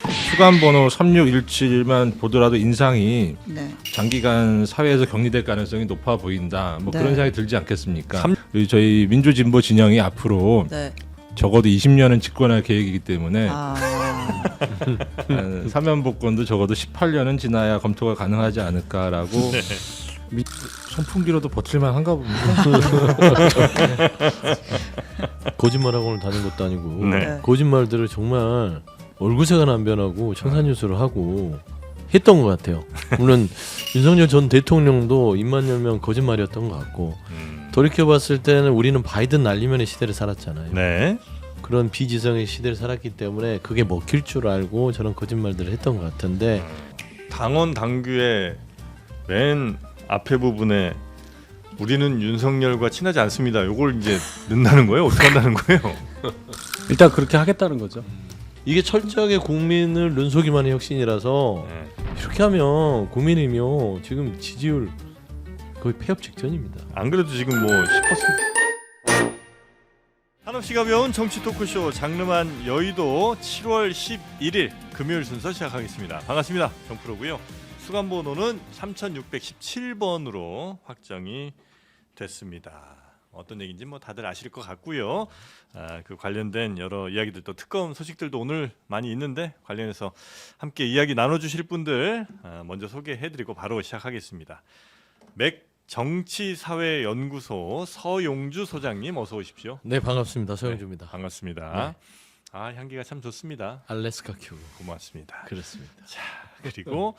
수감번호 3617만 보더라도 인상이 네. 장기간 사회에서 격리될 가능성이 높아 보인다. 뭐 네. 그런 생각이 들지 않겠습니까? 그리고 저희 민주진보 진영이 앞으로 네. 적어도 20년은 집권할 계획이기 때문에 아, 사면복권도 적어도 18년은 지나야 검토가 가능하지 않을까라고 선풍기로도 버틸만 한가 봅니다. 거짓말학원을 다닌 것도 아니고 네. 거짓말들을 정말 얼굴색은 안 변하고 청산유수를 하고 했던 것 같아요. 물론 윤석열 전 대통령도 입만 열면 거짓말이었던 것 같고 돌이켜봤을 때는 우리는 바이든 날리면의 시대를 살았잖아요. 네. 그런 비지성의 시대를 살았기 때문에 그게 먹힐 줄 알고 저런 거짓말들을 했던 것 같은데 당원 당규의 맨 앞에 부분에 우리는 윤석열과 친하지 않습니다. 요걸 이제 넣는다는 거예요? 어떻게 한다는 거예요? 일단 그렇게 하겠다는 거죠. 이게 철저하게 국민을 눈속임하는 혁신이라서 네. 이렇게 하면 국민이며 지금 지지율 거의 폐업 직전입니다. 안 그래도 지금 뭐 10%. 한없이 가벼운 정치 토크쇼 장르만 여의도 7월 11일 금요일 순서 시작하겠습니다. 반갑습니다. 정프로고요. 수감번호는 3617번으로 확정이 됐습니다. 어떤 얘기인지 뭐 다들 아실 것 같고요. 그 관련된 여러 이야기들도 특검 소식들도 오늘 많이 있는데 관련해서 함께 이야기 나눠주실 분들 먼저 소개해드리고 바로 시작하겠습니다. 맥 정치사회연구소 서용주 소장님 어서 오십시오. 네, 반갑습니다. 서영주입니다. 반갑습니다. 아, 향기가 참 좋습니다. 알래스카 큐. 고맙습니다. 그렇습니다. 자, 그리고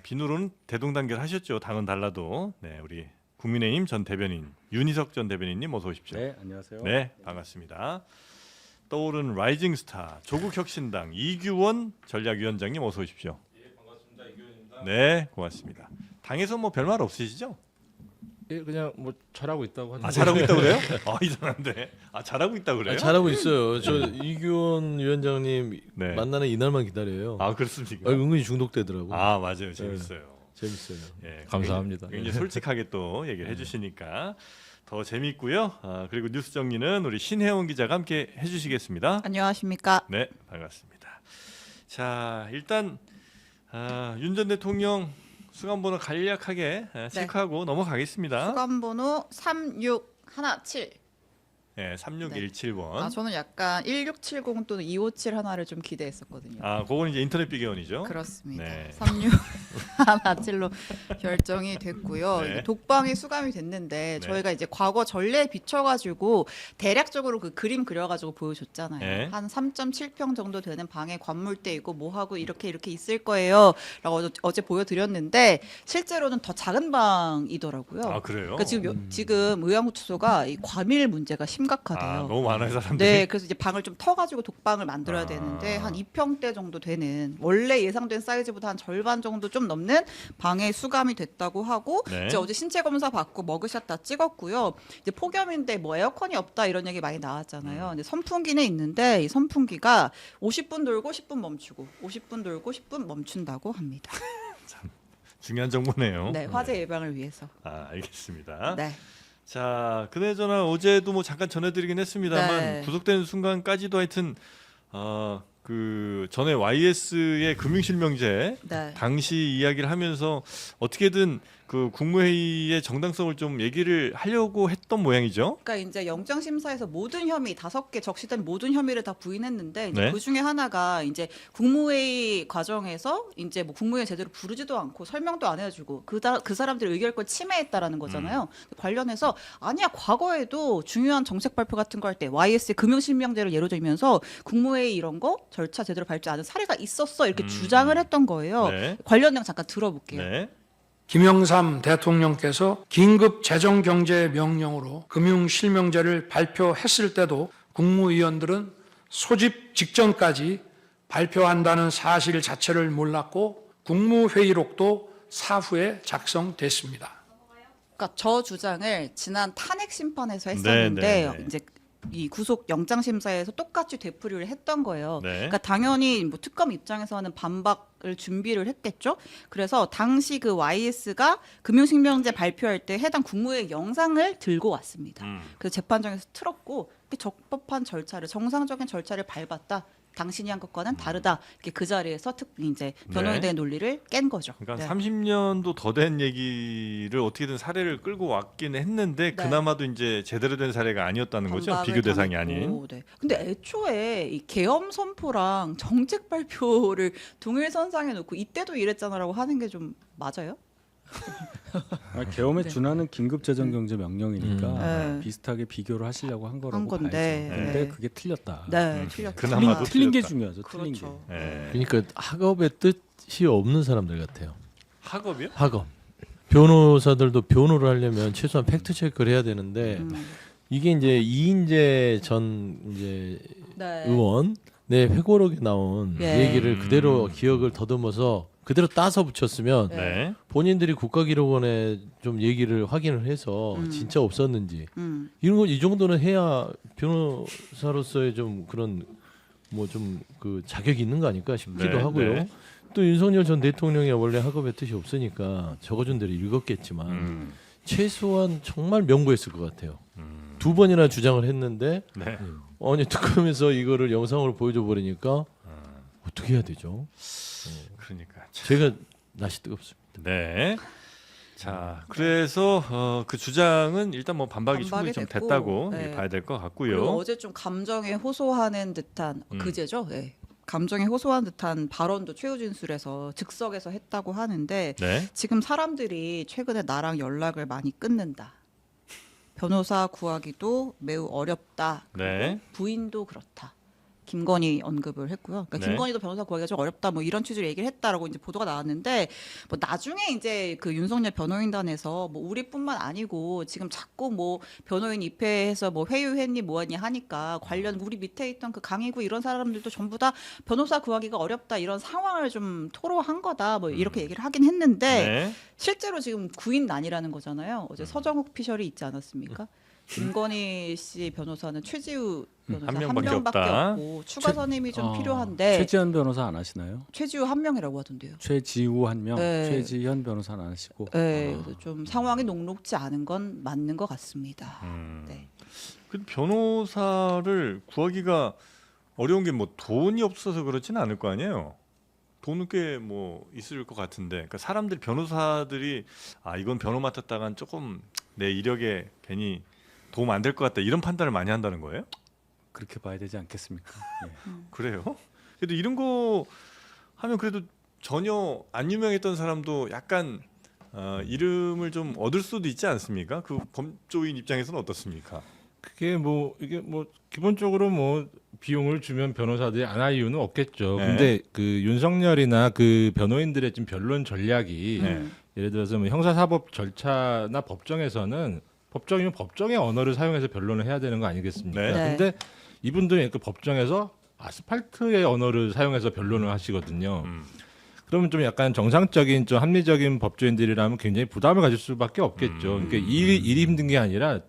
비누로는 대동단결하셨죠. 당은 달라도. 네, 우리 국민의힘 전 대변인 윤희석 전 대변인님 어서 오십시오. 네, 안녕하세요. 네, 반갑습니다. 떠오른 라이징 스타 조국혁신당 이규원 전략위원장님 어서 오십시오. 예, 반갑습니다. 이규현입니다. 네, 고맙습니다. 당에서 뭐 별말 없으시죠? 예, 그냥 뭐 잘하고 있다고 하는데. 아, 잘하고 있다 그래요? 아, 이상한데. 아, 잘하고 있다 그래요? 잘하고 있어요. 저 이규원 위원장님 네. 만나는 이날만 기다려요. 아, 그렇습니까? 은근히 중독되더라고. 아, 맞아요. 재밌어요. 재밌어요. 예, 감사합니다. 굉장히 솔직하게 또 얘기를 해주시니까 더 재밌고요. 그리고 뉴스 정리는 우리 신혜원 기자가 함께 해주시겠습니다. 안녕하십니까? 네, 반갑습니다. 자, 일단 윤 전 대통령 수감번호 간략하게 체크하고 넘어가겠습니다. 수감번호 3617. 네, 3617번. 저는 약간 1670 또는 257 하나를 좀 기대했었거든요. 그건 이제 인터넷 비계원이죠. 그렇습니다. 네. 3617로 결정이 됐고요. 네. 이게 독방이 수감이 됐는데 네. 저희가 이제 과거 전례에 비춰가지고 대략적으로 그 그림 그려가지고 보여줬잖아요. 네. 한 3.7평 정도 되는 방에 관물대 있고 뭐 하고 이렇게 있을 거예요.라고 어제 보여드렸는데 실제로는 더 작은 방이더라고요. 아, 그래요? 그러니까 지금 의왕구치소가 이 과밀 문제가 심각하대요. 너무 많아요, 사람들이. 네, 그래서 이제 방을 좀 터가지고 독방을 만들어야 되는데 한 2평대 정도 되는 원래 예상된 사이즈보다 한 절반 정도 좀 넘는 방에 수감이 됐다고 하고 네. 이제 어제 신체 검사 받고 머그샷 다 찍었고요. 이제 폭염인데 뭐 에어컨이 없다 이런 얘기 많이 나왔잖아요. 근데 선풍기는 있는데 이 선풍기가 50분 돌고 10분 멈추고 50분 돌고 10분 멈춘다고 합니다. 중요한 정보네요. 네, 화재 예방을 위해서. 알겠습니다. 네. 자, 그나저나 어제도 뭐 잠깐 전해드리긴 했습니다만 네. 구속되는 순간까지도 하여튼 그 전에 YS의 금융실명제 네. 당시 이야기를 하면서 어떻게든 그 국무회의의 정당성을 좀 얘기를 하려고 했던 모양이죠. 그러니까 이제 영장심사에서 모든 혐의 5개 적시된 모든 혐의를 다 부인했는데 이제 네. 그 중에 하나가 이제 국무회의 과정에서 이제 뭐 국무회의 제대로 부르지도 않고 설명도 안 해주고 그 사람들의 의결권 침해했다라는 거잖아요. 관련해서 아니야 과거에도 중요한 정책 발표 같은 거 할 때 YS 금융실명제를 예로 들면서 국무회의 이런 거 절차 제대로 밟지 않은 사례가 있었어 이렇게 주장을 했던 거예요. 네. 관련 내용 잠깐 들어볼게요. 네. 김영삼 대통령께서 긴급 재정경제 명령으로 금융실명제를 발표했을 때도 국무위원들은 소집 직전까지 발표한다는 사실 자체를 몰랐고 국무회의록도 사후에 작성됐습니다. 그러니까 저 주장을 지난 탄핵 심판에서 했었는데 네. 이제 이 구속 영장 심사에서 똑같이 되풀이를 했던 거예요. 네. 그러니까 당연히 뭐 특검 입장에서는 반박을 준비를 했겠죠. 그래서 당시 그 YS가 금융실명제 발표할 때 해당 국무회의 영상을 들고 왔습니다. 그래서 재판장에서 틀었고 적법한 절차를 정상적인 절차를 밟았다 당신이 한 것과는 다르다. 이렇게 그 자리에서 이제 변호인의 논리를 깬 거죠. 그러니까 네. 30년도 더 된 얘기를 어떻게든 사례를 끌고 왔긴 했는데 네. 그나마도 이제 제대로 된 사례가 아니었다는 거죠. 반박을 비교 대상이 당했고, 아닌. 네. 근데 애초에 이 계엄 선포랑 정책 발표를 동일선상에 놓고 이때도 이랬잖아라고 하는 게 좀 맞아요? 계엄에 네. 준하는 긴급재정경제 명령이니까 네. 비슷하게 비교를 하시려고 한 거라고 한 건데, 봐야죠. 근데 네. 그게 틀렸다. 네, 틀렸죠. 그나마도 틀린 게 틀렸다. 중요하죠. 틀린 게. 그렇죠. 예. 그러니까 학업의 뜻이 없는 사람들 같아요. 학업이요? 학업. 변호사들도 변호를 하려면 최소한 팩트 체크를 해야 되는데 음. 이게 이제 이인재 전 이제 네. 의원 내 회고록에 나온 예. 얘기를 그대로 기억을 더듬어서 그대로 따서 붙였으면 네. 본인들이 국가기록원에 좀 얘기를 확인을 해서 음. 진짜 없었는지 음. 이런 거 이 정도는 해야 변호사로서의 좀 그런 뭐 좀 그 자격이 있는 거 아닐까 싶기도 네, 하고요. 네. 또 윤석열 전 대통령이 원래 학업의 뜻이 없으니까 적어준 대로 읽었겠지만 최소한 정말 명부했을 것 같아요. 두 번이나 주장을 했는데 네. 아니 특검에서 이거를 영상으로 보여줘 버리니까 어떻게 해야 되죠? 그러니까 참. 제가 낯이 뜨겁습니다. 네. 자, 그래서 그 주장은 일단 뭐 반박이 충분히 좀 됐고, 됐다고 네. 봐야 될 것 그리고 같고요. 어제 좀 감정에 호소하는 듯한 그제죠. 네. 감정에 호소한 듯한 발언도 최우진술에서 즉석에서 했다고 하는데 네. 지금 사람들이 최근에 나랑 연락을 많이 끊는다. 변호사 구하기도 매우 어렵다. 그리고 네. 부인도 그렇다. 김건희 언급을 했고요. 그러니까 네. 김건희도 변호사 구하기가 좀 어렵다. 뭐 이런 취지로 얘기를 했다라고 이제 보도가 나왔는데 뭐 나중에 이제 그 윤석열 변호인단에서 뭐 우리뿐만 아니고 지금 자꾸 뭐 변호인 입회해서 뭐 회유했니 뭐하니 하니까 관련 우리 밑에 있던 그 강희구 이런 사람들도 전부 다 변호사 구하기가 어렵다 이런 상황을 좀 토로한 거다. 뭐 이렇게 얘기를 하긴 했는데 네. 실제로 지금 구인난이라는 거잖아요. 어제 서정욱 피셜이 있지 않았습니까? 김건희 씨 변호사는 최지우 변호사 한 한 명밖에 명밖에 없다. 없고 추가 선임이 좀 필요한데 최지현 변호사 안 하시나요? 최지우 한 명이라고 하던데요. 최지우 한 명, 네. 최지현 변호사는 안 하시고. 네, 그래서 좀 상황이 녹록지 않은 건 맞는 것 같습니다. 네. 그 변호사를 구하기가 어려운 게 뭐 돈이 없어서 그렇지는 않을 거 아니에요. 돈은 꽤 뭐 있을 것 같은데, 그러니까 사람들 변호사들이 아 이건 변호 맡았다간 조금 내 이력에 괜히 도움 안 될 것 같다 이런 판단을 많이 한다는 거예요? 그렇게 봐야 되지 않겠습니까? 예. 그래요? 그래도 이런 거 하면 그래도 전혀 안 유명했던 사람도 약간 이름을 좀 얻을 수도 있지 않습니까? 그 법조인 입장에서는 어떻습니까? 그게 뭐 이게 뭐 기본적으로 뭐 비용을 주면 변호사들이 안 할 이유는 없겠죠. 네. 근데 그 윤석열이나 그 변호인들의 지금 변론 전략이 네. 예를 들어서 뭐 형사사법 절차나 법정에서는 법정이면 법정의 언어를 사용해서 변론을 해야 되는 거 아니겠습니까? 네. 네. 근데 이분들은 그 법정에서 아스팔트의 언어를 사용해서 변론을 하시거든요. 그러면 좀 약간 정상적인 좀 합리적인 법조인들이라면 굉장히 부담을 가질 수밖에 없겠죠. 그러니까 일이 힘든 게 아니라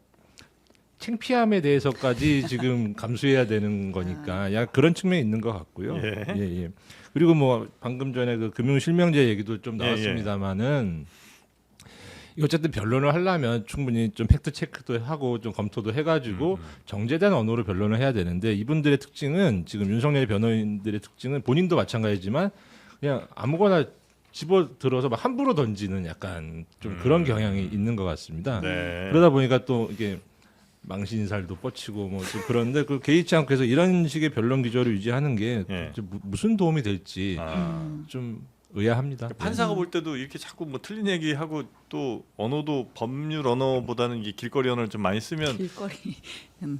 창피함에 대해서까지 지금 감수해야 되는 거니까 야 그런 측면이 있는 것 같고요. 예. 예. 그리고 뭐 방금 전에 그 금융실명제 얘기도 좀 예, 나왔습니다만은 이거 어쨌든 변론을 하려면 충분히 좀 팩트 체크도 하고 좀 검토도 해가지고 정제된 언어로 변론을 해야 되는데 이분들의 특징은 지금 윤석열 변호인들의 특징은 본인도 마찬가지지만 그냥 아무거나 집어 들어서 막 함부로 던지는 약간 좀 그런 경향이 있는 것 같습니다. 네. 그러다 보니까 또 이게 망신살도 뻗치고 뭐 좀 그런데 그 개의치 않고 해서 이런 식의 변론 기조를 유지하는 게 예. 무슨 도움이 될지 아. 좀 의아합니다. 판사가 볼 때도 이렇게 자꾸 뭐 틀린 얘기하고 또 언어도 법률 언어보다는 이 길거리 언어를 좀 많이 쓰면 길거리.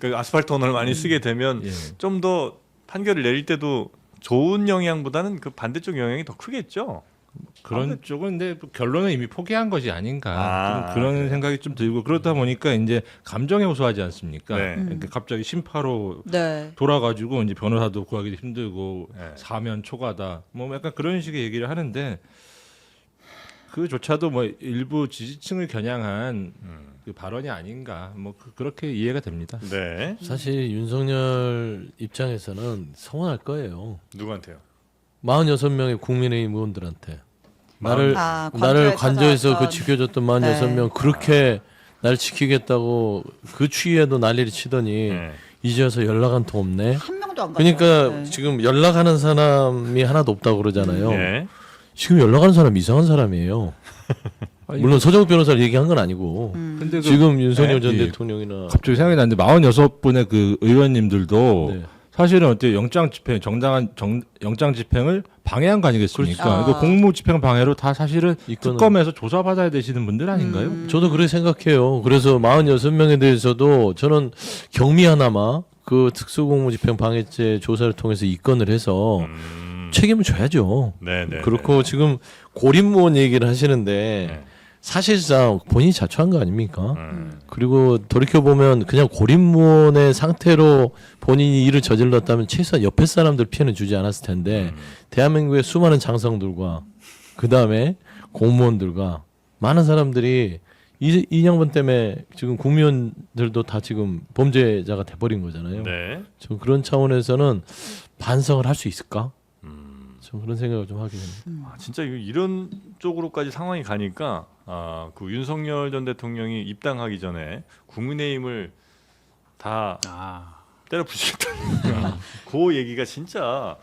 그 아스팔트 언어를 많이 쓰게 되면 예. 좀 더 판결을 내릴 때도 좋은 영향보다는 그 반대쪽 영향이 더 크겠죠. 그런 쪽은 근데 결론은 이미 포기한 것이 아닌가 아, 좀 그런 그래요? 생각이 좀 들고 그러다 보니까 이제 감정에 호소하지 않습니까? 네. 그러니까 갑자기 심파로 네. 돌아가지고 이제 변호사도 구하기 힘들고 네. 사면 초과다 뭐 약간 그런 식의 얘기를 하는데 그조차도 뭐 일부 지지층을 겨냥한 그 발언이 아닌가 뭐 그렇게 이해가 됩니다. 네. 사실 윤석열 입장에서는 서운할 거예요. 누구한테요? 46명의 국민의힘 의원들한테 나를 관저에 관저에서 그 찾아왔던- 지켜줬던 네. 46명 그렇게 날 지키겠다고 그 추위에도 난리를 치더니 네. 이제 와서 연락 한 통 없네. 한 명도 연락도 안 그러니까 받아요. 네. 지금 연락하는 사람이 하나도 없다고 그러잖아요. 네. 지금 연락하는 사람 이상한 사람이에요. 물론 서정욱 변호사를 얘기한 건 아니고 근데 그 지금 윤석열 전 예. 대통령이나 갑자기 생각이 났는데 46분의 그 의원님들도 네. 사실은 어떻게 영장 집행 정당한 영장 집행을 방해한 거 아니겠습니까? 그렇죠. 이거 공무 집행 방해로 다 사실은 이거는- 특검에서 조사받아야 되시는 분들 아닌가요? 저도 그렇게 생각해요. 그래서 46명에 대해서도 저는 경미하나마 그 특수공무집행 방해죄 조사를 통해서 입건을 해서 책임을 져야죠. 네. 그렇고 지금 고립무원 얘기를 하시는데 네. 사실상 본인이 자초한 거 아닙니까? 그리고 돌이켜보면 그냥 고립무원의 상태로 본인이 일을 저질렀다면 최소한 옆에 사람들 피해는 주지 않았을 텐데 대한민국의 수많은 장성들과 그 다음에 공무원들과 많은 사람들이 이 양반 때문에 지금 국민들도 다 지금 범죄자가 돼버린 거잖아요. 네. 저 그런 차원에서는 반성을 할 수 있을까? 좀 그런 생각을 좀 하게 됩니다. 아, 진짜 이런 쪽으로까지 상황이 가니까 그 윤석열 전 대통령이 입당하기 전에 국민의힘을 다 아, 때려 부수겠다는 그 얘기가 진짜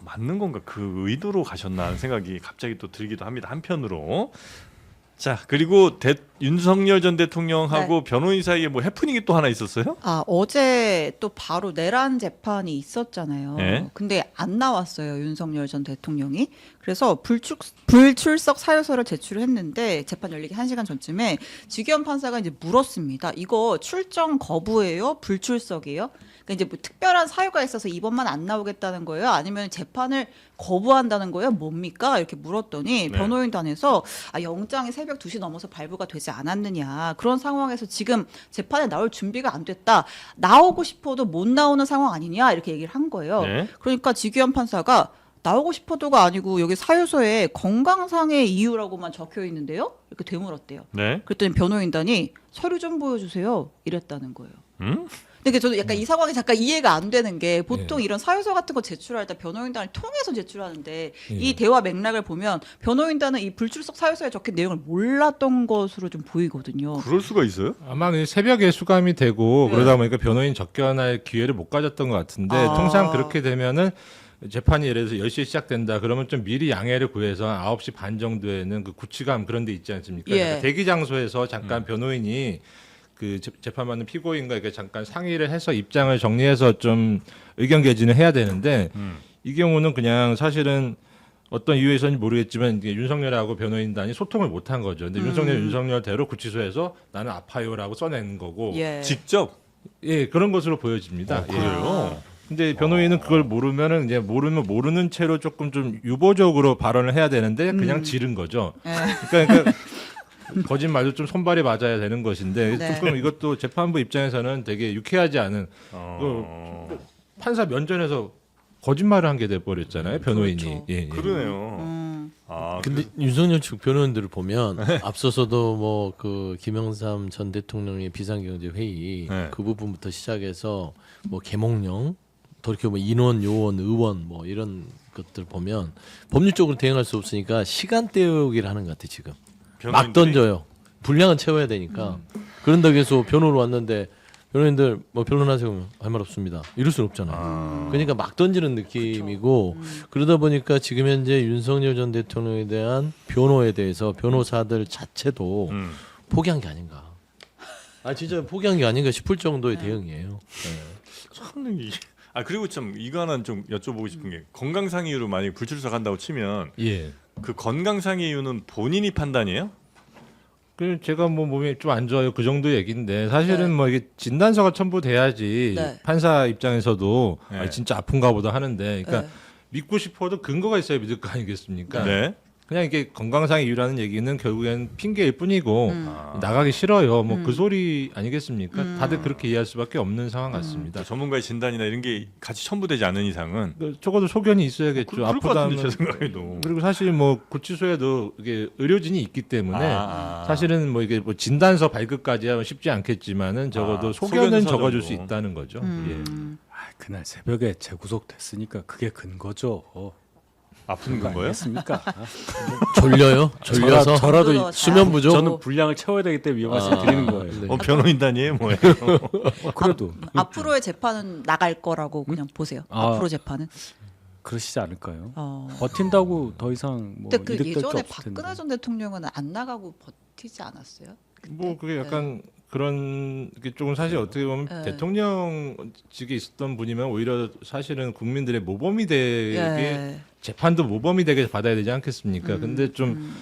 맞는 건가 그 의도로 가셨나 하는 생각이 갑자기 또 들기도 합니다. 한편으로 자 그리고 윤석열 전 대통령하고 변호인 사이에 뭐 해프닝이 또 하나 있었어요? 아, 어제 또 바로 내란 재판이 있었잖아요. 네. 근데 안 나왔어요, 윤석열 전 대통령이. 그래서 불출석 사유서를 제출했는데 재판 열리기 1시간 전쯤에 지기현 판사가 이제 물었습니다. 이거 출정 거부예요? 불출석이에요? 그러니까 이제 뭐 특별한 사유가 있어서 이번만 안 나오겠다는 거예요? 아니면 재판을 거부한다는 거예요? 뭡니까? 이렇게 물었더니 네. 변호인단에서 영장이 새벽 2시 넘어서 발부가 되지 않았느냐. 그런 상황에서 지금 재판에 나올 준비가 안 됐다. 나오고 싶어도 못 나오는 상황 아니냐. 이렇게 얘기를 한 거예요. 네. 그러니까 지기현 판사가 나오고 싶어도가 아니고 여기 사유서에 건강상의 이유라고만 적혀 있는데요. 이렇게 되물었대요. 네. 그랬더니 변호인단이 서류 좀 보여주세요. 이랬다는 거예요. 근데 저도 약간 이 상황이 잠깐 이해가 안 되는 게 보통 이런 사유서 같은 거 제출할 때 변호인단을 통해서 제출하는데 이 대화 맥락을 보면 변호인단은 이 불출석 사유서에 적힌 내용을 몰랐던 것으로 좀 보이거든요. 그럴 수가 있어요? 아마 그 새벽에 수감이 되고 네. 그러다 보니까 변호인 접견할 기회를 못 가졌던 것 같은데 아. 통상 그렇게 되면은 재판이 예를 들어서 10시에 시작된다 그러면 좀 미리 양해를 구해서 9시 반 정도에는 그 구치감 그런 데 있지 않습니까? 예. 그러니까 대기 장소에서 잠깐 변호인이 그 재판받는 피고인과 이렇게 잠깐 상의를 해서 입장을 정리해서 좀 의견 개진을 해야 되는데 이 경우는 그냥 사실은 어떤 이유에서인지 모르겠지만 이게 윤석열하고 변호인단이 소통을 못 한 거죠. 근데 윤석열대로 구치소에서 나는 아파요라고 써낸 거고 예. 직접 예, 그런 것으로 보여집니다. 예. 그래요? 근데 변호인은 그걸 모르면은 이제 모르는 채로 조금 좀 유보적으로 발언을 해야 되는데 그냥 지른 거죠. 예. 그러니까 거짓말도 좀 손발이 맞아야 되는 것인데 네. 조금 이것도 재판부 입장에서는 되게 유쾌하지 않은 판사 면전에서 거짓말을 한 게 돼 버렸잖아요. 변호인이. 그렇죠. 예, 예. 그러네요. 아, 근데 윤석열 측 변호인들을 보면 앞서서도 뭐 그 김영삼 전 대통령의 비상경제 회의 네. 그 부분부터 시작해서 뭐 계몽령 돌이켜 뭐 인원, 요원, 의원 뭐 이런 것들 보면 법률적으로 대응할 수 없으니까 시간 때우기를 하는 것 같아 지금. 막 변호인들이- 던져요. 분량은 채워야 되니까. 그런다고 해서 변호로 왔는데 변호인들 뭐 변론하세요 할 말 없습니다. 이럴 수는 없잖아요. 그러니까 막 던지는 느낌이고 그러다 보니까 지금 현재 윤석열 전 대통령에 대한 변호에 대해서 변호사들 자체도 포기한 게 아닌가. 아 진짜 포기한 게 아닌가 싶을 정도의 대응이에요. 참 그리고 참 이거 하나 좀 여쭤보고 싶은 게 건강상 이유로 만약 불출석한다고 치면 예. 그 건강상 이유는 본인이 판단이에요? 그 제가 뭐 몸이 좀 안 좋아요 그 정도 얘기인데 사실은 네. 뭐 이게 진단서가 첨부돼야지 네. 판사 입장에서도 네. 아, 진짜 아픈가 보다 하는데 그러니까 네. 믿고 싶어도 근거가 있어야 믿을 거 아니겠습니까? 네. 그냥 이게 건강상 이유라는 얘기는 결국엔 핑계일 뿐이고 아. 나가기 싫어요. 뭐 그 소리 아니겠습니까? 다들 그렇게 이해할 수밖에 없는 상황 같습니다. 전문가의 진단이나 이런 게 같이 첨부되지 않은 이상은 그 적어도 소견이 있어야겠죠. 그럴 것 같은데 제 아프다면 생각에도. 그리고 사실 뭐 구치소에도 이게 의료진이 있기 때문에 아. 사실은 뭐 이게 뭐 진단서 발급까지 하면 쉽지 않겠지만은 적어도 아, 소견은 소견서 적어줄 정도. 수 있다는 거죠. 예. 그날 새벽에 재구속됐으니까 그게 근거죠. 아픈 건가요? 알겠습니까? 졸려요? 졸려서 저라도 힘들어, 수면 부족. 저는 분량을 채워야 되기 때문에 위험한 말씀 드리는 거예요. 네. 변호인단이에요, 뭐예요? 그래도 앞으로의 재판은 나갈 거라고 그냥 보세요. 아. 앞으로 재판은. 그러시지 않을까요? 어. 버틴다고 더 이상 뭐 근데 그 이득될 게 예전에 없을 텐데. 박근혜 전 대통령은 안 나가고 버티지 않았어요? 그때? 뭐 그게 약간 그런 게 조금 사실 어떻게 보면 네. 대통령직에 있었던 분이면 오히려 사실은 국민들의 모범이 되게 예. 재판도 모범이 되게 받아야 되지 않겠습니까? 근데 좀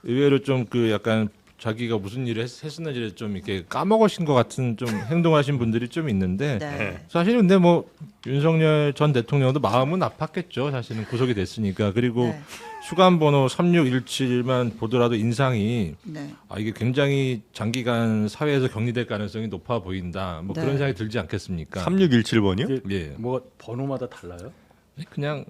의외로 좀 그 약간 자기가 무슨 일을 했었는지를 좀 이렇게 까먹으신 것 같은 좀 행동하신 분들이 좀 있는데 네. 사실은 근데 뭐 윤석열 전 대통령도 마음은 아팠겠죠. 사실은 구속이 됐으니까. 그리고 네. 수감번호 3617만 보더라도 인상이 네. 아 이게 굉장히 장기간 사회에서 격리될 가능성이 높아 보인다. 뭐 네. 그런 생각이 들지 않겠습니까? 3617번이요? 이게 예. 뭐가 번호마다 달라요? 그냥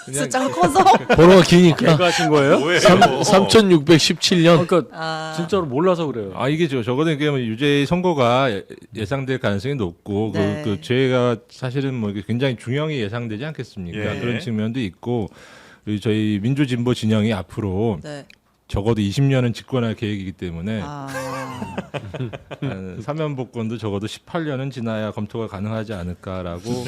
숫자가 커서 번호가 기니까 개가 하신 거예요? 뭐예요? 3617년. 그러니까 아, 진짜로 몰라서 그래요. 아 이게 적어도 이게 뭐 유죄 선고가 예상될 가능성이 높고 네. 그 죄가 사실은 뭐 이게 굉장히 중형이 예상되지 않겠습니까? 예. 그런 측면도 있고 그리고 저희 민주진보 진영이 앞으로 네. 적어도 20년은 집권할 계획이기 때문에 아, 사면복권도 적어도 18년은 지나야 검토가 가능하지 않을까라고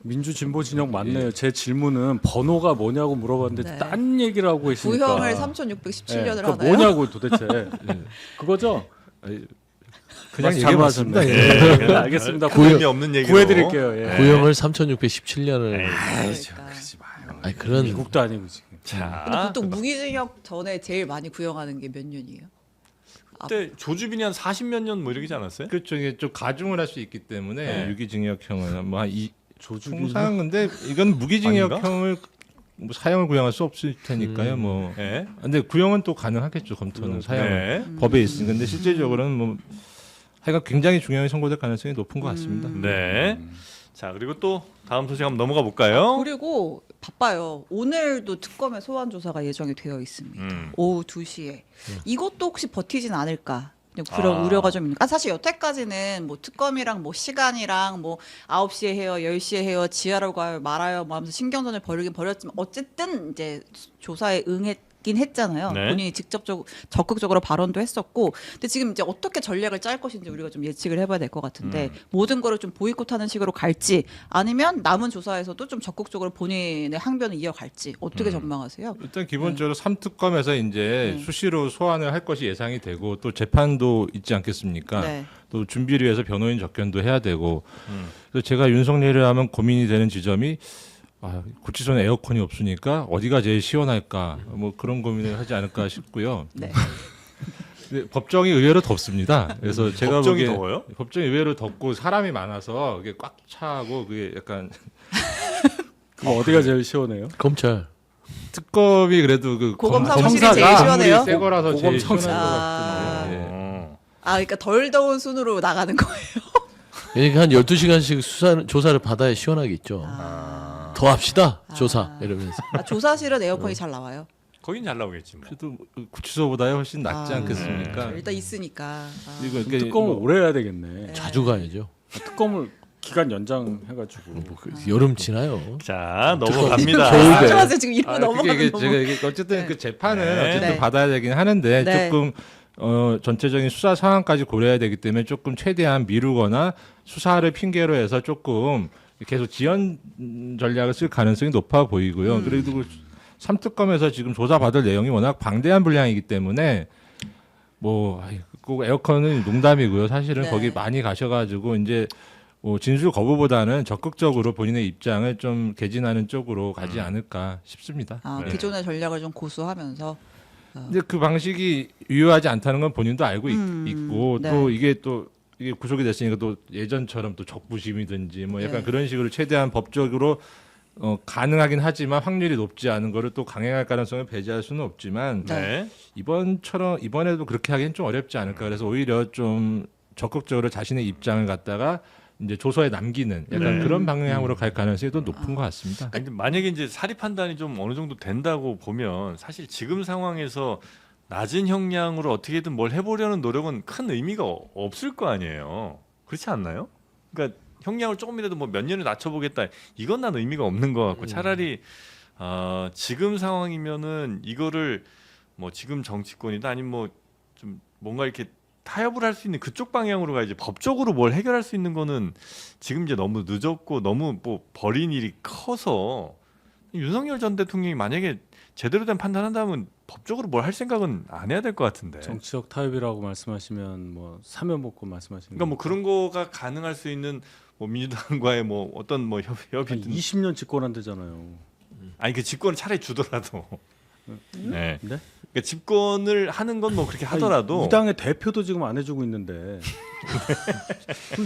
민주 진보 진영 맞네요. 제 질문은 번호가 뭐냐고 물어봤는데 네. 딴 얘기를 하고 있으니까. 구형을 3617년을 그러니까 하나요? 뭐냐고 도대체. 그거죠? 그냥 말씀 얘기해봤습니다. 잘못하셨네. 예. 네, 알겠습니다. 의미 없는 얘기로. 구해드릴게요. 예. 구형을 3617년을. 그러니까. 아니 그런 미국도 아니고 지금. 근데 자, 보통 무기징역 전에 제일 많이 구형하는 게 몇 년이에요? 그때 조주빈이 한 40몇 년 뭐 이러지 않았어요? 그렇죠. 이게 좀 가중을 할 수 있기 때문에 네. 유기징역형은 뭐한 조주빈 총상 근데 이건 무기징역형을 뭐 사형을 구형할 수 없을 테니까요. 뭐 네. 근데 구형은 또 가능하겠죠. 검토는 사형은 네. 법에 있으니까. 근데 실제적으로는 뭐 하여간 굉장히 중형이 선고될 가능성이 높은 것 같습니다. 네. 자, 그리고 또 다음 소식 한번 넘어가 볼까요? 그리고 바빠요. 오늘도 특검의 소환 조사가 예정이 되어 있습니다. 오후 2시에. 이것도 혹시 버티진 않을까? 그런 아. 우려가 좀 있는. 사실 여태까지는 뭐 특검이랑 뭐 시간이랑 뭐 9시에 해요, 10시에 해요, 지하라고 가요, 말아요, 뭐 하면서 신경전을 벌이긴 벌였지만 어쨌든 이제 조사에 응했긴 했잖아요. 네. 본인이 직접적으로 적극적으로 발언도 했었고. 근데 지금 이제 어떻게 전략을 짤 것인지 우리가 좀 예측을 해봐야 될 것 같은데 모든 거를 좀 보이콧하는 식으로 갈지 아니면 남은 조사에서도 좀 적극적으로 본인의 항변을 이어갈지 어떻게 전망하세요? 일단 기본적으로 3특검에서 이제 수시로 소환을 할 것이 예상이 되고 또 재판도 있지 않겠습니까? 네. 또 준비를 위해서 변호인 접견도 해야 되고 그래서 제가 윤석열을 하면 고민이 되는 지점이 아, 구치소는 에어컨이 없으니까 어디가 제일 시원할까 뭐 그런 고민을 하지 않을까 싶고요. 네. 근데 법정이 의외로 덥습니다. 그래서 제가 법정이 보기엔 더워요? 법정이 의외로 덥고 사람이 많아서 그게 꽉 차고 그게 약간 그럼 어디가 제일 시원해요? 검찰. 특검이 그래도 그 고검 검- 사무실이 검사가 제일 시원해요? 새 거라서 고검 제일 시원할 것 청사. 같은데. 예. 아, 그러니까 덜 더운 순으로 나가는 거예요. 그러니까 한 12시간씩 조사를 받아야 시원하게 있죠. 더 합시다. 조사 이러면서. 아, 조사실은 에어컨이 잘 나와요. 거긴 잘 나오겠지 뭐. 그래도 구치소보다 훨씬 낫지 아, 않겠습니까? 일단 있으니까. 아. 그리고 이렇게 특검을 뭐 오래 해야 되겠네. 자주 가야죠. 특검을 기간 연장해가지고. 뭐 여름 지나요. 자, 넘어갑니다. 겨울에. 좋아서 지금 입고 아, 넘어가는 그게 너무. 제가 이게 어쨌든 그 재판은 네. 어쨌든 네. 받아야 되긴 하는데 네. 조금 전체적인 수사 상황까지 고려해야 되기 때문에 조금 최대한 미루거나 수사를 핑계로 해서 조금 계속 지연 전략을 쓸 가능성이 높아 보이고요. 그래도 3특검에서 지금 조사 받을 내용이 워낙 방대한 분량이기 때문에 뭐 꼭 에어컨은 농담이고요. 사실은 네. 거기 많이 가셔가지고 이제 뭐 진술 거부보다는 적극적으로 본인의 입장을 좀 개진하는 쪽으로 가지 않을까 싶습니다. 아, 네. 기존의 전략을 좀 고수하면서. 근데 그 방식이 유효하지 않다는 건 본인도 알고 있고 네. 또 이게 구속이 됐으니까 또 예전처럼 또 적부심이든지 뭐 약간 네. 그런 식으로 최대한 법적으로 가능하긴 하지만 확률이 높지 않은 거를 또 강행할 가능성을 배제할 수는 없지만 네. 이번에도 그렇게 하기엔 좀 어렵지 않을까. 그래서 오히려 좀 적극적으로 자신의 입장을 갖다가 이제 조서에 남기는 약간 네. 그런 방향으로 갈 가능성이 더 높은 것 같습니다. 아니, 근데 만약에 이제 사리 판단이 좀 어느 정도 된다고 보면 사실 지금 상황에서 낮은 형량으로 어떻게든 뭘 해보려는 노력은 큰 의미가 없을 거 아니에요. 그렇지 않나요? 그러니까 형량을 조금이라도 뭐 몇 년을 낮춰보겠다. 이건 난 의미가 없는 것 같고 차라리 지금 상황이면은 이거를 뭐 지금 정치권이다 아니면 뭐 좀 뭔가 이렇게 타협을 할 수 있는 그쪽 방향으로 가야지 법적으로 뭘 해결할 수 있는 거는 지금 이제 너무 늦었고 너무 뭐 벌인 일이 커서 윤석열 전 대통령이 만약에 제대로 된 판단한다면 법적으로 뭘 할 생각은 안 해야 될 것 같은데. 정치적 타협이라고 말씀하시면 뭐 사면 복권 말씀하시는 그러니까 뭐 그런 거가 가능할 수 있는 뭐 민주당과의 뭐 어떤 뭐 협의든 20년 집권한대잖아요. 아니 그 집권을 차라리 주더라도 네. 네? 그러니까 집권을 하는 건 뭐 그렇게 하더라도 아니, 이 당의 대표도 지금 안 해주고 있는데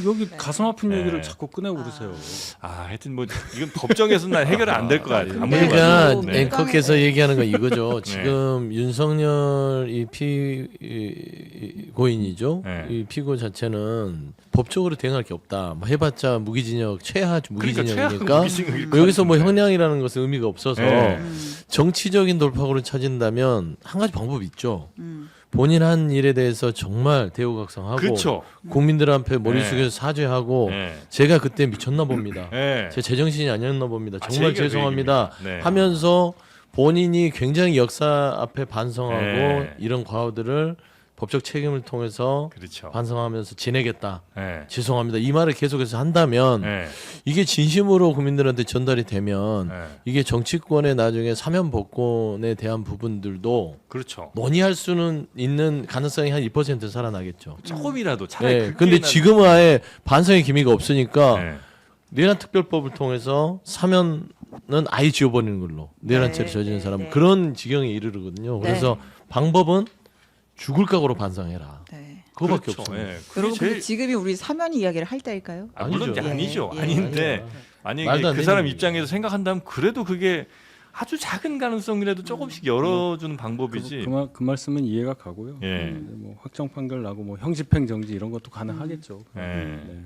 여기 가슴 아픈 네. 얘기를 자꾸 꺼내고 그러세요. 하여튼 뭐 이건 법정에서는 해결이 안 될 것 같아요. 아무리 네. 그러니까 봐도. 네. 앵커께서 얘기하는 건 이거죠. 지금 윤석열 이 피고인이죠. 네. 이 피고 자체는 법적으로 대응할 게 없다. 뭐 해봤자 무기징역, 최하 무기징역이니까 최악 무기징역일 것 여기서 뭐 같은데. 형량이라는 것은 의미가 없어서 네. 정치적인 돌파구를 찾은다면 한 가지 방법이 있죠. 음. 본인 한 일에 대해서 정말 대우각성하고 그렇죠. 국민들한테 머리 네. 숙여서 사죄하고 네. 제가 그때 미쳤나 봅니다. 네. 제 제정신이 아니었나 봅니다. 아, 정말 제 얘기가 그 죄송합니다. 얘기입니다. 네. 하면서 본인이 굉장히 역사 앞에 반성하고 네. 이런 과오들을 법적 책임을 통해서 그렇죠. 반성하면서 지내겠다. 네. 죄송합니다. 이 말을 계속해서 한다면 네. 이게 진심으로 국민들한테 전달이 되면 네. 이게 정치권의 나중에 사면 복권에 대한 부분들도 그렇죠. 논의할 수는 있는 가능성이 한 2% 살아나겠죠. 조금이라도 차라리 네, 그게 근데 난- 지금은 아예 반성의 기미가 없으니까 네. 내란 특별법을 통해서 사면은 아예 지워버리는 걸로 내란죄를 네, 저지른 네, 사람은 네. 그런 지경에 이르르거든요. 네. 그래서 방법은 죽을 각오로 반성해라. 네. 그거밖에 그렇죠. 없어요. 예. 그게 여러분 제일 근데 지금이 우리 사면 이야기를 할 때일까요? 물론 아니죠. 아니죠. 예, 예. 아닌데 말도 만약에 안 그 사람 되는 입장에서 생각한다면 그래도 그게 아주 작은 가능성이라도 조금씩 열어주는 방법이지. 그 말씀은 이해가 가고요. 예. 뭐 확정 판결 나고 뭐 형집행 정지 이런 것도 가능하겠죠. 예. 네.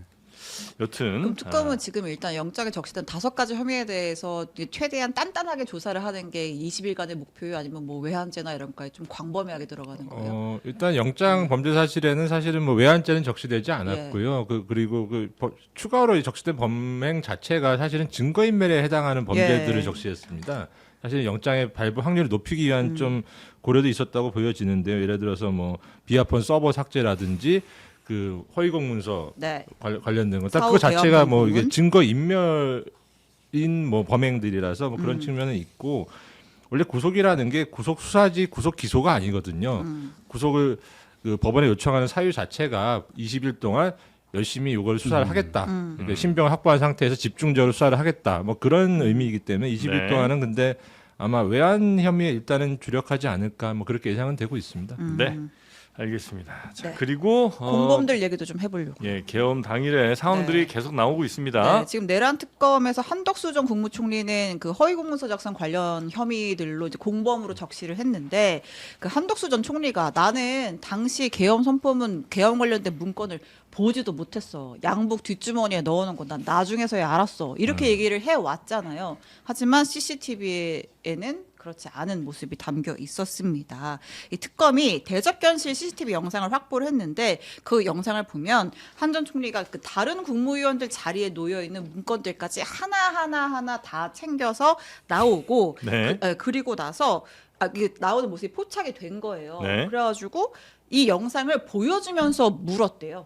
여튼 그럼 특검은 지금 일단 영장에 적시된 5가지 혐의에 대해서 최대한 단단하게 조사를 하는 게 20일간의 목표요, 아니면 뭐 외환죄나 이런 거에 좀 광범위하게 들어가는 거예요? 일단 영장 범죄 사실에는 사실은 뭐 외환죄는 적시되지 않았고요. 그리고 추가로 적시된 범행 자체가 사실은 증거인멸에 해당하는 범죄들을 예. 적시했습니다. 사실 영장의 발부 확률을 높이기 위한 좀 고려도 있었다고 보여지는데요. 예를 들어서 뭐 비하폰 서버 삭제라든지 그 허위 공문서 네. 관련된 거, 딱 사후 그거 자체가 대환 뭐 공문? 이게 증거 인멸인 뭐 범행들이라서 뭐 그런 측면은 있고, 원래 구속이라는 게 구속 수사지 구속 기소가 아니거든요. 구속을 그 법원에 요청하는 사유 자체가 20일 동안 열심히 이걸 수사를 하겠다. 그러니까 신병을 확보한 상태에서 집중적으로 수사를 하겠다. 뭐 그런 의미이기 때문에 20일 네. 동안은 근데 아마 외환 혐의에 일단은 주력하지 않을까 뭐 그렇게 예상은 되고 있습니다. 네. 알겠습니다. 자, 네. 그리고 공범들 얘기도 좀 해보려고. 예, 계엄 당일에 상황들이 네. 계속 나오고 있습니다. 네, 지금 내란 특검에서 한덕수 전 국무총리는 그 허위 공문서 작성 관련 혐의들로 이제 공범으로 적시를 했는데, 그 한덕수 전 총리가 나는 당시 계엄 선포문 계엄 관련된 문건을 보지도 못했어. 양복 뒷주머니에 넣어놓은 거 난 나중에서야 알았어. 이렇게 얘기를 해 왔잖아요. 하지만 CCTV에는 그렇지 않은 모습이 담겨 있었습니다. 이 특검이 대접견실 CCTV 영상을 확보를 했는데, 그 영상을 보면 한 전 총리가 그 다른 국무위원들 자리에 놓여 있는 문건들까지 하나 다 챙겨서 나오고, 네. 그리고 나서 이게 나오는 모습이 포착이 된 거예요. 네. 그래가지고 이 영상을 보여주면서 물었대요.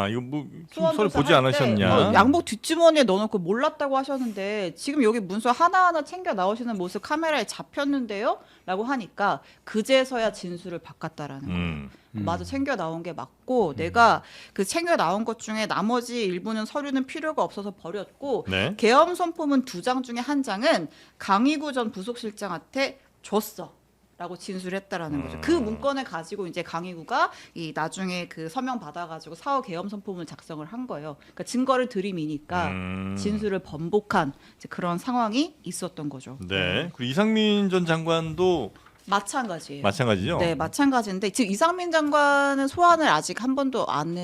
이거 뭐 소환 서로 보지 조사할 때, 않으셨냐? 양복 뒷주머니에 넣어놓고 몰랐다고 하셨는데 지금 여기 문서 하나하나 챙겨 나오시는 모습 카메라에 잡혔는데요? 라고 하니까 그제서야 진술을 바꿨다라는 거예요. 맞아, 챙겨 나온 게 맞고 내가 그 챙겨 나온 것 중에 나머지 일부는 서류는 필요가 없어서 버렸고, 네. 계엄 선포문 2장 중에 한 장은 강희구 전 부속실장한테 줬어. 라고 진술했다라는 거죠. 그 문건을 가지고 이제 강희구가 이 나중에 그 서명 받아가지고 사후 계엄 선포문을 작성을 한 거예요. 그러니까 증거를 들이미니까 진술을 번복한 이제 그런 상황이 있었던 거죠. 네. 그리고 이상민 전 장관도 마찬가지예요. 마찬가지죠. 네, 마찬가지인데 지금 이상민 장관은 소환을 아직 한 번도 안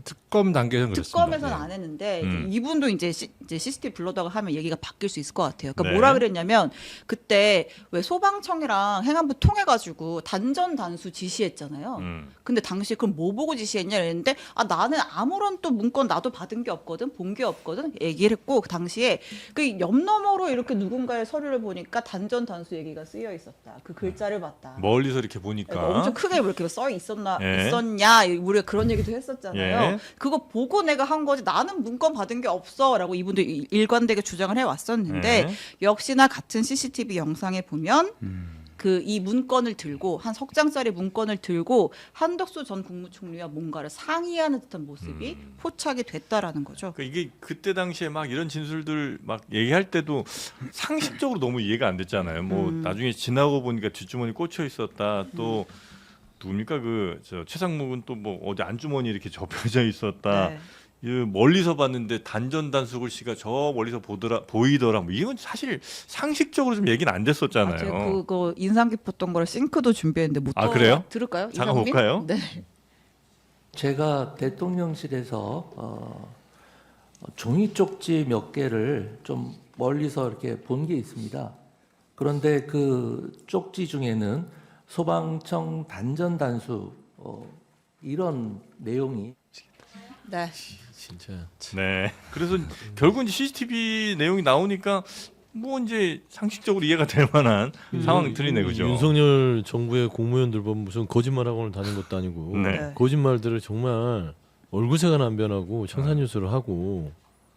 특검 단계에서는 그렇습니다. 특검에서는 예. 안 했는데 음. 이분도 이제 CCTV 불러다가 하면 얘기가 바뀔 수 있을 것 같아요. 그러니까 네. 뭐라 그랬냐면 그때 왜 소방청이랑 행안부 통해가지고 단전 단수 지시했잖아요. 근데 당시 그럼 뭐 보고 지시했냐 이랬는데 아 나는 아무런 또 문건 나도 받은 게 없거든, 본 게 없거든 얘기를 했고 그 당시에 그 옆 너머로 이렇게 누군가의 서류를 보니까 단전 단수 얘기가 쓰여 있었다. 그 글자를 봤다. 멀리서 이렇게 보니까 그러니까 엄청 크게 이렇게 써 예. 있었냐 우리가 그런 얘기도 했었잖아요. 예. 그거 보고 내가 한 거지 나는 문건 받은 게 없어라고 이분도 일관되게 주장을 해왔었는데 예. 역시나 같은 CCTV 영상에 보면 그 이 문건을 들고 한 석 장짜리 문건을 들고 한덕수 전 국무총리와 뭔가를 상의하는 듯한 모습이 포착이 됐다라는 거죠. 그러니까 이게 그때 당시에 막 이런 진술들 막 얘기할 때도 상식적으로 너무 이해가 안 됐잖아요. 뭐 나중에 지나고 보니까 뒷주머니 꽂혀 있었다. 또 누굽니까 그 저 최상목은 또 뭐 어디 안주머니 이렇게 접혀져 있었다. 네. 이 멀리서 봤는데 단전 단수글 씨가 저 멀리서 보이더라. 뭐 이건 사실 상식적으로 좀 얘기는 안 됐었잖아요. 제가 그거 인상 깊었던 거를 싱크도 준비했는데 못 아, 그래요? 들을까요? 잠깐 이상민? 볼까요? 네. 제가 대통령실에서 종이 쪽지 몇 개를 좀 멀리서 이렇게 본 게 있습니다. 그런데 그 쪽지 중에는 소방청 단전 단수 이런 내용이 네. 진짜 네. 그래서 결국은 이제 CCTV 내용이 나오니까 뭐 이제 상식적으로 이해가 될 만한 상황들이네, 그죠? 윤석열 정부의 공무원들 보면 무슨 거짓말 학원을 다닌 것도 아니고 네. 네. 거짓말들을 정말 얼굴색은 안 변하고 청산유수를 하고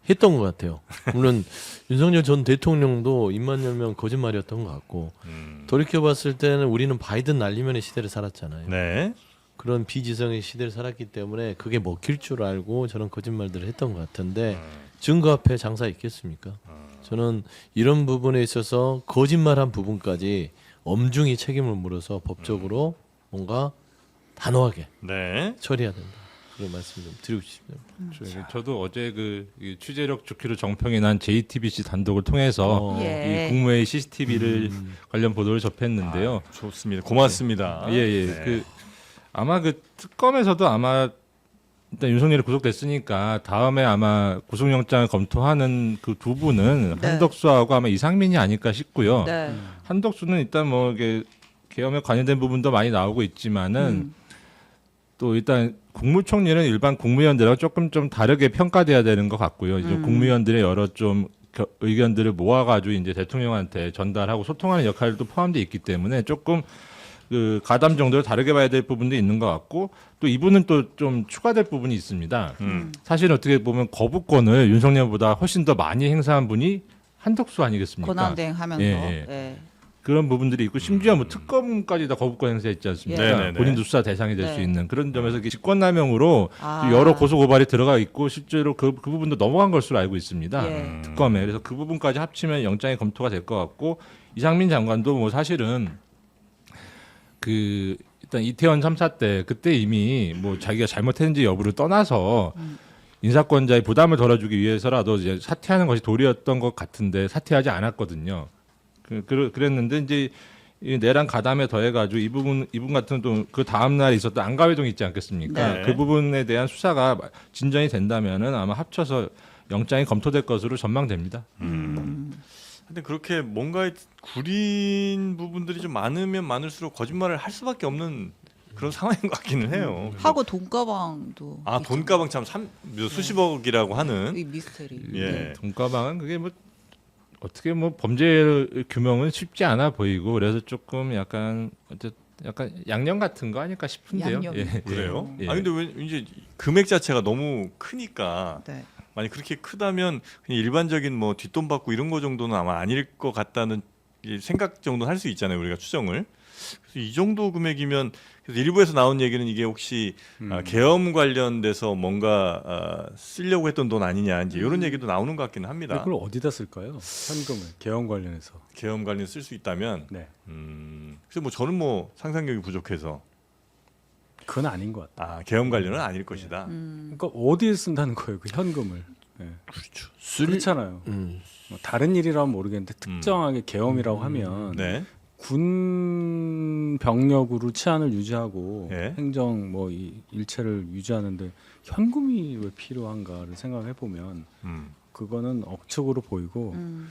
했던 것 같아요. 물론 윤석열 전 대통령도 입만 열면 거짓말이었던 것 같고 돌이켜 봤을 때는 우리는 바이든 날리면의 시대를 살았잖아요. 네. 그런 비지성의 시대를 살았기 때문에 그게 먹힐 줄 알고 저런 거짓말들을 했던 것 같은데 증거 앞에 장사 있겠습니까? 저는 이런 부분에 있어서 거짓말한 부분까지 엄중히 책임을 물어서 법적으로 뭔가 단호하게 네. 처리해야 된다. 그런 말씀 좀 드리고 싶습니다. 저도 어제 이 취재력 좋기로 정평이 난 JTBC 단독을 통해서 예. 이 국무회의 CCTV를 관련 보도를 접했는데요. 좋습니다. 고맙습니다. 예. 네. 아마 그 특검에서도 아마 일단 윤석열이 구속됐으니까 다음에 아마 구속영장을 검토하는 그 두 분은 네. 한덕수하고 아마 이상민이 아닐까 싶고요. 네. 한덕수는 일단 뭐 이게 계엄에 관련된 부분도 많이 나오고 있지만은 또 일단 국무총리는 일반 국무위원들하고 조금 좀 다르게 평가돼야 되는 것 같고요. 이제 국무위원들의 여러 좀 의견들을 모아가지고 이제 대통령한테 전달하고 소통하는 역할도 포함되어 있기 때문에 조금 그 가담 정도를 다르게 봐야 될 부분도 있는 것 같고 또 이분은 또 좀 추가될 부분이 있습니다. 사실 어떻게 보면 거부권을 윤석열보다 훨씬 더 많이 행사한 분이 한덕수 아니겠습니까? 권한대행하면서 예. 예. 그런 부분들이 있고 심지어 뭐 특검까지 다 거부권 행사했지 않습니까? 예. 네네네. 본인도 수사 대상이 될 수 네. 있는 그런 점에서 직권남용으로 아. 여러 고소 고발이 들어가 있고 실제로 그 부분도 넘어간 것으로 알고 있습니다. 예. 특검에 그래서 그 부분까지 합치면 영장이 검토가 될 것 같고 이상민 장관도 뭐 사실은 그 일단 이태원 참사 때 그때 이미 뭐 자기가 잘못했는지 여부를 떠나서 인사권자의 부담을 덜어주기 위해서라도 이제 사퇴하는 것이 도리였던 것 같은데 사퇴하지 않았거든요. 그랬는데 이제 이 내란 가담에 더해가지고 이분 같은 또 그 다음 날에 있었던 안가회동 있지 않겠습니까? 네. 그 부분에 대한 수사가 진전이 된다면은 아마 합쳐서 영장이 검토될 것으로 전망됩니다. 근데 그렇게 뭔가에 구린 부분들이 좀 많으면 많을수록 거짓말을 할 수밖에 없는 그런 상황인 것 같기는 해요. 하고 돈가방도 아, 있죠. 돈가방 참 수십억이라고 하는. 이 미스테리. 예. 네. 돈가방은 그게 뭐 어떻게 뭐 범죄 규명은 쉽지 않아 보이고 그래서 조금 약간 양념 같은 거 아닐까 싶은데요. 양념. 그래요? 예. 아 근데 왜 이제 금액 자체가 너무 크니까 네. 만약 그렇게 크다면 그냥 일반적인 뭐 뒷돈 받고 이런 거 정도는 아마 아닐 것 같다는 이 생각 정도는 할 수 있잖아요. 우리가 추정을. 그래서 이 정도 금액이면 그래서 일부에서 나온 얘기는 이게 혹시 계엄 관련돼서 뭔가 쓰려고 했던 돈 아니냐 이제 이런 얘기도 나오는 것 같기는 합니다. 그걸 어디다 쓸까요? 현금을 계엄 관련해서. 계엄 관련 쓸 수 있다면 네. 그래서 뭐 저는 뭐 상상력이 부족해서 그건 아닌 것 같아요. 계엄 관련은 아닐 것이다. 그러니까 어디에 쓴다는 거예요, 그 현금을. 네. 그렇죠. 그렇잖아요. 뭐 다른 일이라면 모르겠는데 특정하게 계엄이라고 하면 네. 군 병력으로 치안을 유지하고 예. 행정 뭐 일체를 유지하는데 현금이 왜 필요한가를 생각해 보면 그거는 억측으로 보이고 그건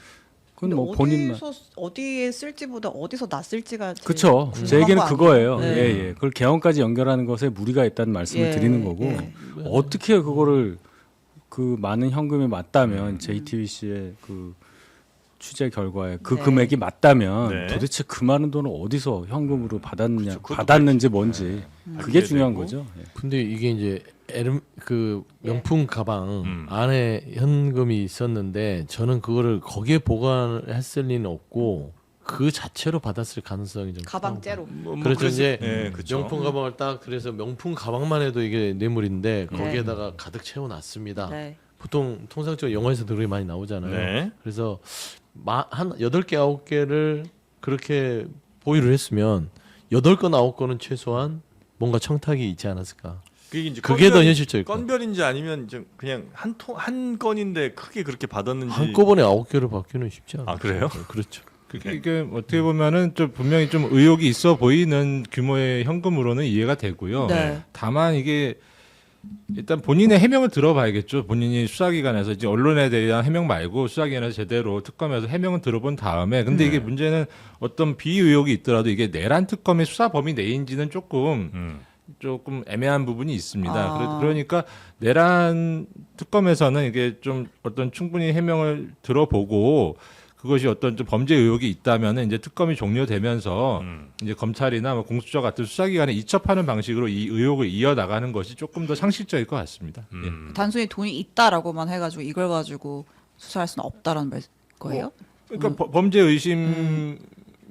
근데 뭐 본인만 어디에 쓸지보다 어디서 놨을지가 제일 그렇죠. 궁금한 제 얘기는 거 아니에요? 그거예요. 네. 예, 예. 그걸 개헌까지 연결하는 것에 무리가 있다는 말씀을 예, 드리는 거고 예. 어떻게 그거를 그 많은 현금이 맞다면 JTBC의 그 취재 결과에 그 네. 금액이 맞다면 네. 도대체 그 많은 돈을 어디서 현금으로 받았느냐, 그렇죠. 그것도 받았는지 뭔지 그게 밝혀야 중요한 되고. 거죠. 예. 근데 이게 이제 그 명품 가방 예. 안에 현금이 있었는데 저는 그거를 거기에 보관했을 리는 없고 그 자체로 받았을 가능성이 좀 가방째로. 그렇죠. 이제 예, 그렇죠. 명품 가방을 딱 그래서 명품 가방만 해도 이게 뇌물인데 네. 거기에다가 가득 채워놨습니다. 네. 보통 통상적으로 영화에서도 그렇게 많이 나오잖아요. 네. 그래서 한 8개 9개를 그렇게 보유를 했으면 8건 9건은 최소한 뭔가 청탁이 있지 않았을까. 그게 더 현실적일 것 같아요. 건별인지 아니면 좀 그냥 한 건인데 크게 그렇게 받았는지 한꺼번에 9개를 받기는 쉽지 않아요. 아, 그래요? 그렇죠. 이게 어떻게 보면은 좀 분명히 좀 의혹이 있어 보이는 규모의 현금으로는 이해가 되고요. 네. 다만 이게 일단 본인의 해명을 들어봐야겠죠. 본인이 수사기관에서 이제 언론에 대한 해명 말고 수사기관에서 제대로 특검에서 해명을 들어본 다음에 근데 이게 문제는 어떤 비의혹이 있더라도 이게 내란 특검의 수사 범위 내인지는 조금 애매한 부분이 있습니다. 아. 그러니까 내란 특검에서는 이게 좀 어떤 충분히 해명을 들어보고 그것이 어떤 좀 범죄 의혹이 있다면은 이제 특검이 종료되면서 이제 검찰이나 뭐 공수처 같은 수사기관에 이첩하는 방식으로 이 의혹을 이어나가는 것이 조금 더 상식적일 것 같습니다. 예. 단순히 돈이 있다라고만 해가지고 이걸 가지고 수사할 수는 없다라는 말 거예요? 그러니까 범죄 의심이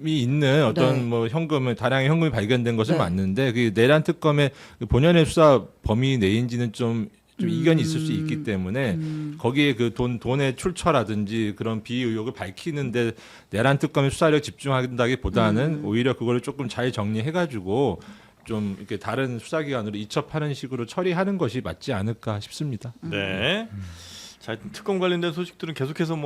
있는 어떤 네. 뭐 현금을 다량의 현금이 발견된 것은 네. 맞는데 그 내란 특검의 그 본연의 수사 범위 내인지는 좀 이견이 있을 수 있기 때문에 거기에 그 돈의 출처라든지 그런 비의혹을 밝히는데 내란 특검의 수사력 집중한다기보다는 오히려 그걸 조금 잘 정리해가지고 좀 이렇게 다른 수사기관으로 이첩하는 식으로 처리하는 것이 맞지 않을까 싶습니다. 네. 자, 특검 관련된 소식들은 계속해서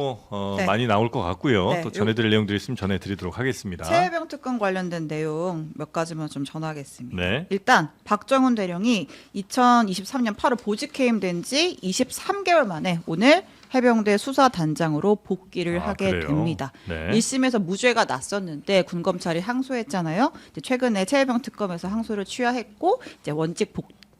네. 많이 나올 것 같고요. 네. 또 전해드릴 내용들이 있으면 전해드리도록 하겠습니다. 최혜병 특검 관련된 내용 몇 가지만 좀 전하겠습니다. 네. 일단 박정훈 대령이 2023년 8월 보직 해임된 지 23개월 만에 오늘 해병대 수사단장으로 복귀를 하게 그래요? 됩니다. 네. 1심에서 무죄가 났었는데 군 검찰이 항소했잖아요. 이제 최근에 최혜병 특검에서 항소를 취하했고 이제 원직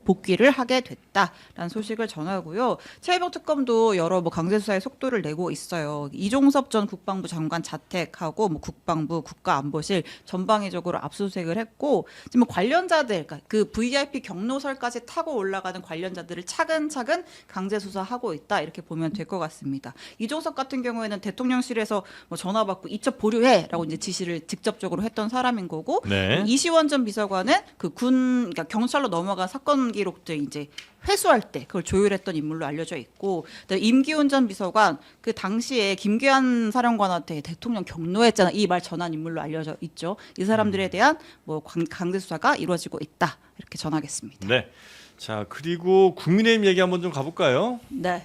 복귀를 하게 됐다라는 소식을 전하고요. 최혜병 특검도 여러 뭐 강제 수사의 속도를 내고 있어요. 이종섭 전 국방부 장관 자택하고 뭐 국방부, 국가안보실 전방위적으로 압수수색을 했고 지금 뭐 관련자들, 그러니까 그 VIP 경로설까지 타고 올라가는 관련자들을 차근차근 강제 수사하고 있다 이렇게 보면 될 것 같습니다. 이종섭 같은 경우에는 대통령실에서 뭐 전화 받고 이첩 보류해라고 이제 지시를 직접적으로 했던 사람인 거고 네. 이시원 전 비서관은 그 그러니까 경찰로 넘어간 사건 기록들 이제 회수할 때 그걸 조율했던 인물로 알려져 있고 임기훈 전 비서관 그 당시에 김계한 사령관한테 대통령 경로했잖아 이 말 전한 인물로 알려져 있죠. 이 사람들에 대한 뭐 강제 수사가 이루어지고 있다 이렇게 전하겠습니다. 네. 자, 그리고 국민의힘 얘기 한번 좀 가볼까요? 네.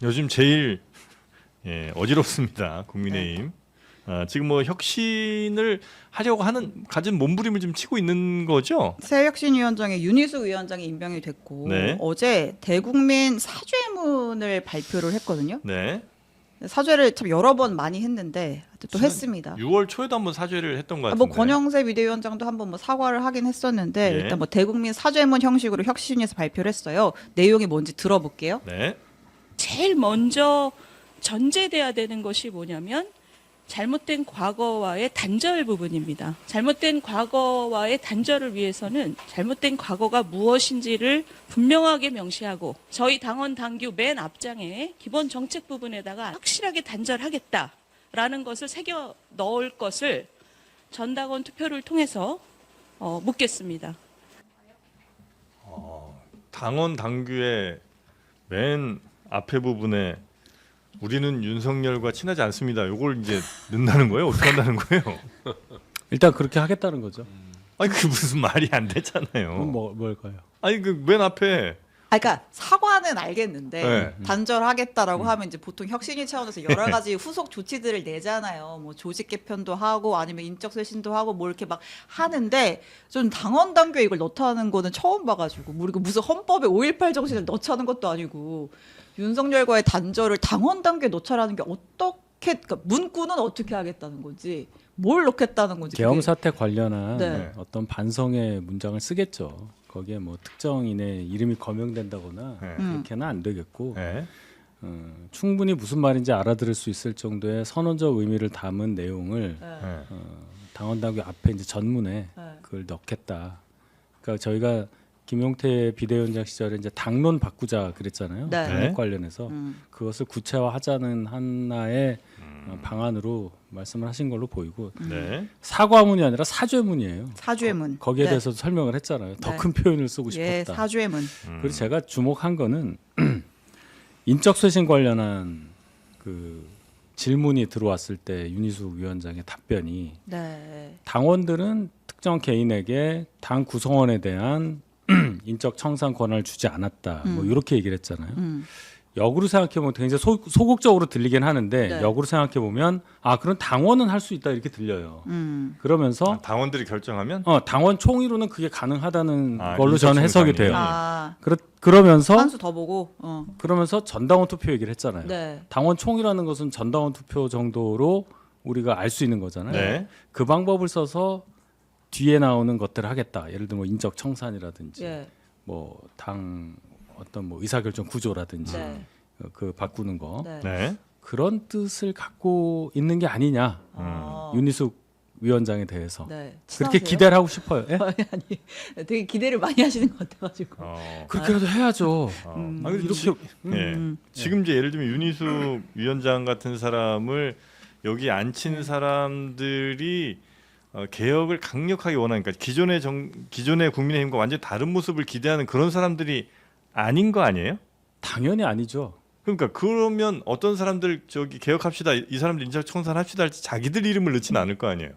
요즘 제일 어지럽습니다. 국민의힘. 지금 뭐 혁신을 하려고 가진 몸부림을 좀 치고 있는 거죠? 새 혁신위원장에 윤희숙 위원장이 임명이 됐고 네. 어제 대국민 사죄문을 발표를 했거든요. 네. 사죄를 참 여러 번 많이 했는데 또 했습니다. 6월 초에도 한번 사죄를 했던 것 같은데. 뭐 권영세 비대위원장도 한번 뭐 사과를 하긴 했었는데 예. 일단 뭐 대국민 사죄문 형식으로 혁신위에서 발표를 했어요. 내용이 뭔지 들어볼게요. 네. 제일 먼저 전제돼야 되는 것이 뭐냐면 잘못된 과거와의 단절 부분입니다. 잘못된 과거와의 단절을 위해서는 잘못된 과거가 무엇인지를 분명하게 명시하고 저희 당원 당규 맨 앞장에 기본 정책 부분에다가 확실하게 단절하겠다라는 것을 새겨 넣을 것을 전당원 투표를 통해서 묻겠습니다. 당원 당규의 맨 앞에 부분에 우리는 윤석열과 친하지 않습니다. 이걸 이제 넣는다는 거예요? 어떻게 한다는 거예요? 일단 그렇게 하겠다는 거죠. 아니 그게 무슨 말이 안 되잖아요. 그럼 뭘까요? 아니 그 맨 앞에 그러니까 사과는 알겠는데 네. 단절하겠다라고 하면 이제 보통 혁신위 차원에서 여러 가지 후속 조치들을 내잖아요. 뭐 조직 개편도 하고 아니면 인적 쇄신도 하고 뭐 이렇게 막 하는데 좀 당원 단계에 이걸 넣다는 거는 처음 봐가지고 뭐 이거 무슨 헌법에 5.18 정신을 넣자는 것도 아니고 윤석열과의 단절을 당원 단계에 넣자라는 게 어떻게 그러니까 문구는 어떻게 하겠다는 건지 뭘 넣겠다는 건지 계엄 그게- 사태 관련한 네. 어떤 반성의 문장을 쓰겠죠. 거기에 뭐 특정인의 이름이 거명된다거나 네. 그렇게는 안 되겠고 네. 충분히 무슨 말인지 알아들을 수 있을 정도의 선언적 의미를 담은 내용을 네. 네. 당원 당규 앞에 이제 전문에 네. 그걸 넣겠다. 그러니까 저희가 김용태 비대위원장 시절에 이제 당론 바꾸자 그랬잖아요. 네. 당론 관련해서 음. 그것을 구체화하자는 하나의 방안으로 말씀을 하신 걸로 보이고 네. 사과문이 아니라 사죄문이에요. 사죄문. 거기에 네. 대해서 설명을 했잖아요. 더 네. 큰 표현을 쓰고 예, 싶었다. 사죄문. 그리고 제가 주목한 거는 인적 쇄신 관련한 그 질문이 들어왔을 때 윤희숙 위원장의 답변이 네. 당원들은 특정 개인에게 당 구성원에 대한 인적 청산 권한을 주지 않았다. 뭐 이렇게 얘기를 했잖아요. 역으로 생각해 보면 굉장히 소극적으로 들리긴 하는데 네. 역으로 생각해 보면 그럼 당원은 할 수 있다 이렇게 들려요. 그러면서 당원들이 결정하면 당원 총의로는 그게 가능하다는 걸로 인적 저는 해석이 청산이. 돼요. 아, 그러면서 한 수 더 보고. 그러면서 전당원 투표 얘기를 했잖아요. 네. 당원 총이라는 것은 전당원 투표 정도로 우리가 알 수 있는 거잖아요. 네. 그 방법을 써서 뒤에 나오는 것들을 하겠다. 예를 들면 뭐 인적 청산이라든지 예. 뭐 당 어떤 뭐 의사결정 구조라든지 네. 그 바꾸는 거 네. 네. 그런 뜻을 갖고 있는 게 아니냐. 윤희숙 위원장에 대해서 네. 그렇게 친하세요? 기대를 하고 싶어요. 예? 아니, 되게 기대를 많이 하시는 것 같아가지고. 그렇게라도 해야죠. 아니, 이렇게 지금 이제 예를 들면 윤희숙 위원장 같은 사람을 여기 앉힌 사람들이 개혁을 강력하게 원하니까 기존의 국민의힘과 완전히 다른 모습을 기대하는 그런 사람들이 아닌 거 아니에요? 당연히 아니죠. 그러니까 그러면 어떤 사람들 저기 개혁합시다 이 사람들 인적 청산합시다 할 때 자기들 이름을 넣지는 않을 거 아니에요.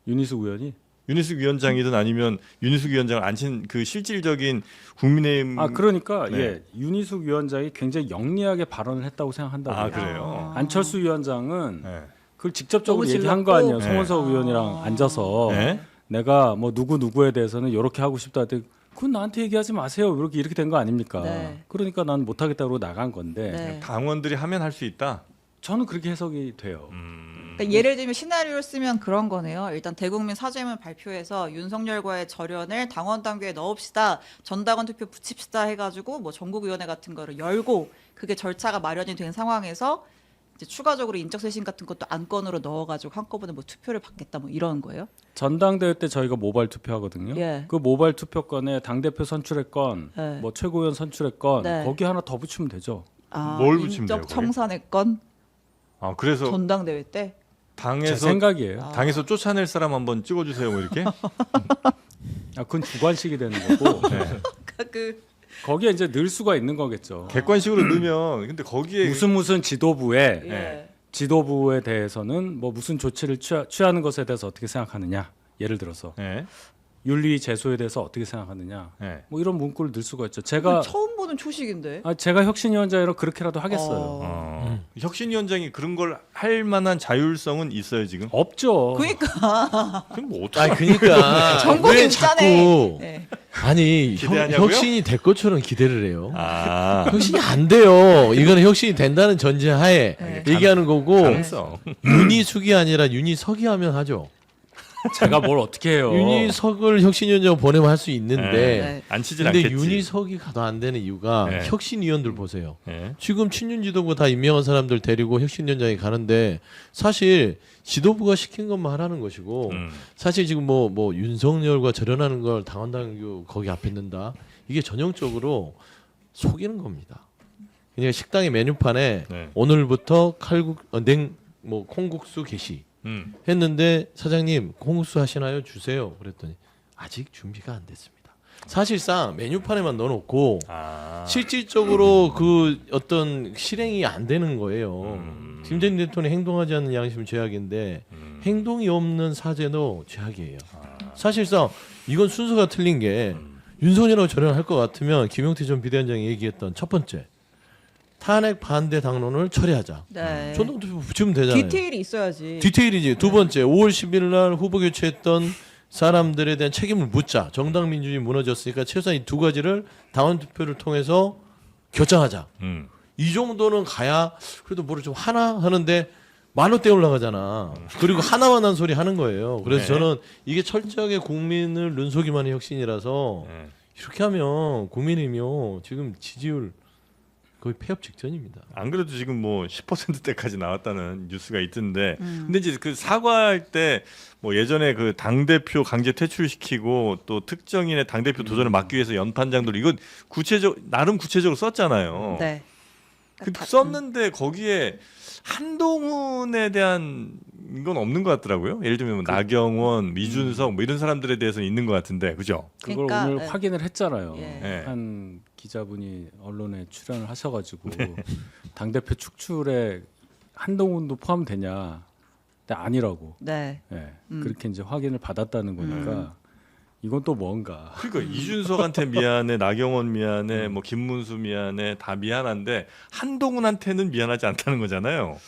윤희숙 의원이 윤희숙 위원장이든 아니면 윤희숙 위원장을 앉힌 그 실질적인 국민의힘 그러니까 네. 예 윤희숙 위원장이 굉장히 영리하게 발언을 했다고 생각한다고요. 그래요. 안철수 위원장은 네. 그걸 직접적으로 너무 얘기한 거 질렀고. 아니에요. 네. 송원석 의원이랑 앉아서 네. 내가 뭐 누구에 대해서는 이렇게 하고 싶다 했더니 그건 나한테 얘기하지 마세요. 이렇게 된 거 아닙니까? 네. 그러니까 난 못하겠다고 나간 건데 네. 당원들이 하면 할 수 있다. 저는 그렇게 해석이 돼요. 그러니까 예를 들면 시나리오를 쓰면 그런 거네요. 일단 대국민 사죄문 발표해서 윤석열과의 절연을 당원 단계에 넣읍시다. 전당원 투표 붙입시다 해가지고 뭐 전국위원회 같은 거를 열고 그게 절차가 마련이 된 상황에서 이제 추가적으로 인적쇄신 같은 것도 안건으로 넣어가지고 한꺼번에 뭐 투표를 받겠다 뭐 이런 거예요. 전당대회 때 저희가 모바일 투표하거든요. 예. 그 모바일 투표권에 당대표 선출의 건, 네. 뭐 최고위원 선출의 건 네. 거기 하나 더 붙이면 되죠. 뭘 붙이면 돼요, 인적 청산의 건 그래서 전당대회 때. 제 당에서 생각이에요. 당에서 쫓아낼 사람 한번 찍어주세요, 뭐 이렇게. 그건 주관식이 되는 거고 그 거기에 이제 넣을 수가 있는 거겠죠. 객관식으로 넣으면 근데 거기에 무슨 지도부에 예. 지도부에 대해서는 뭐 무슨 조치를 취하는 것에 대해서 어떻게 생각하느냐. 예를 들어서 네. 윤리 제소에 대해서 어떻게 생각하느냐. 네. 뭐 이런 문구를 넣을 수가 있죠. 제가 처음 보는 초식인데. 제가 혁신위원장이라 그렇게라도 하겠어요. 혁신위원장이 그런 걸 할 만한 자율성은 있어요 지금? 없죠. 그러니까 그럼 뭐 어떡해? 그러니까 전국 왜 진짜네. 자꾸 네. 아니 기대하냐고요? 혁신이 될 것처럼 기대를 해요. 혁신이 안 돼요. 이거는 혁신이 된다는 전제하에 네. 얘기하는 거고 가능성. 윤희숙이 아니라 윤희석이 하면 하죠. 제가 뭘 어떻게 해요. 윤희석을 혁신위원장 보내면 할 수 있는데 네. 안 치질 근데 않겠지. 윤희석이 가도 안 되는 이유가 네. 혁신위원들 보세요. 네. 지금 친윤 지도부 다 임명한 사람들 데리고 혁신위원장이 가는데 사실 지도부가 시킨 것만 하라는 것이고 사실 지금 뭐 윤석열과 절연하는 걸 당원당규 거기 앞에 넣는다 이게 전형적으로 속이는 겁니다. 그러니까 식당의 메뉴판에 네. 오늘부터 콩국수 게시 했는데 사장님 콩국수 하시나요? 주세요. 그랬더니 아직 준비가 안 됐습니다. 사실상 메뉴판에만 넣어놓고 실질적으로 그 어떤 실행이 안 되는 거예요. 김대중 대통령이 행동하지 않는 양심은 죄악인데 행동이 없는 사죄도 죄악이에요. 사실상 이건 순서가 틀린 게 윤석열하고 저랑 할 것 같으면 김용태 전 비대위원장이 얘기했던 첫 번째 탄핵 반대 당론을 처리하자. 네. 전당대표 붙이면 되잖아요. 디테일이 있어야지. 디테일이지. 두 번째 5월 10일 날 후보 교체했던 사람들에 대한 책임을 묻자. 정당 민주주의 무너졌으니까 최소한 이 두 가지를 당원 투표를 통해서 결정하자. 이 정도는 가야 그래도 뭐를 좀 하나 하는데 만원대 올라가잖아. 그리고 하나만 한 소리 하는 거예요. 그래서 네. 저는 이게 철저하게 국민을 눈속임하는 혁신이라서 이렇게 하면 국민이며 지금 지지율 거의 폐업 직전입니다. 안 그래도 지금 뭐 10%대까지 나왔다는 뉴스가 있던데, 근데 이제 그 사과할 때 뭐 예전에 그 당 대표 강제 퇴출시키고 또 특정인의 당 대표 도전을 막기 위해서 연판장들 이건 나름 구체적으로 썼잖아요. 네. 그 썼는데 거기에 한동훈에 대한 건 없는 것 같더라고요. 예를 들면 뭐 나경원, 이준석 뭐 이런 사람들에 대해서는 있는 것 같은데, 그죠? 그걸 그러니까, 오늘 네. 확인을 했잖아요. 예. 네. 한 기자분이 언론에 출연을 하셔가지고 당 대표 축출에 한동훈도 포함되냐? 근데 아니라고. 네. 예. 그렇게 이제 확인을 받았다는 거니까 이건 또 뭔가. 그러니까 이준석한테 미안해, 나경원 미안해, 뭐 김문수 미안해, 다 미안한데 한동훈한테는 미안하지 않다는 거잖아요.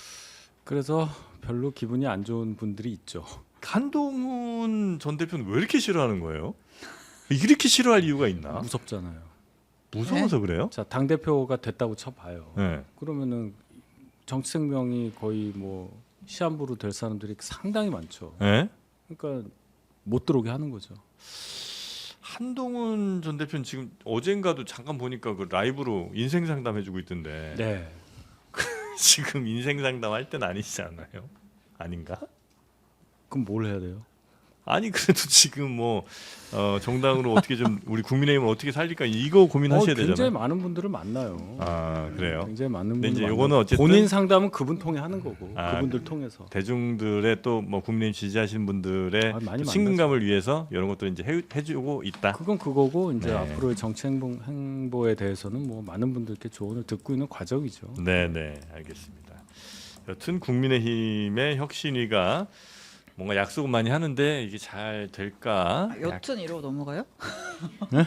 그래서 별로 기분이 안 좋은 분들이 있죠. 한동훈 전 대표는 왜 이렇게 싫어하는 거예요? 이렇게 싫어할 이유가 있나? 무섭잖아요. 무서워서 그래요? 자, 당 대표가 됐다고 쳐봐요. 네. 그러면은 정치 생명이 거의 뭐 시한부로 될 사람들이 상당히 많죠. 네? 그러니까 못 들어오게 하는 거죠. 한동훈 전 대표는 지금 어젠가도 잠깐 보니까 그 라이브로 인생 상담 해주고 있던데 네. 지금 인생 상담 할 때는 아니지 않나요? 아닌가? 그럼 뭘 해야 돼요? 아니 그래도 지금 뭐 정당으로 어떻게 좀 우리 국민의힘을 어떻게 살릴까 이거 고민하셔야 굉장히 되잖아요. 많은 분들을 만나요. 아 그래요? 굉장히 많은 근데 분들. 이제 요거는 어쨌든 본인 상담은 그분 통해 하는 거고 아, 그분들 통해서. 대중들의 또 뭐 국민의힘 지지하시는 분들의 많이 친근감을 위해서 이런 것도 이제 해주고 있다. 그건 그거고 이제 네. 앞으로의 정치 행보에 대해서는 뭐 많은 분들께 조언을 듣고 있는 과정이죠. 네네 알겠습니다. 여튼 국민의힘의 혁신위가 뭔가 약속은 많이 하는데 이게 잘 될까? 여튼 이러고 넘어가요? 네?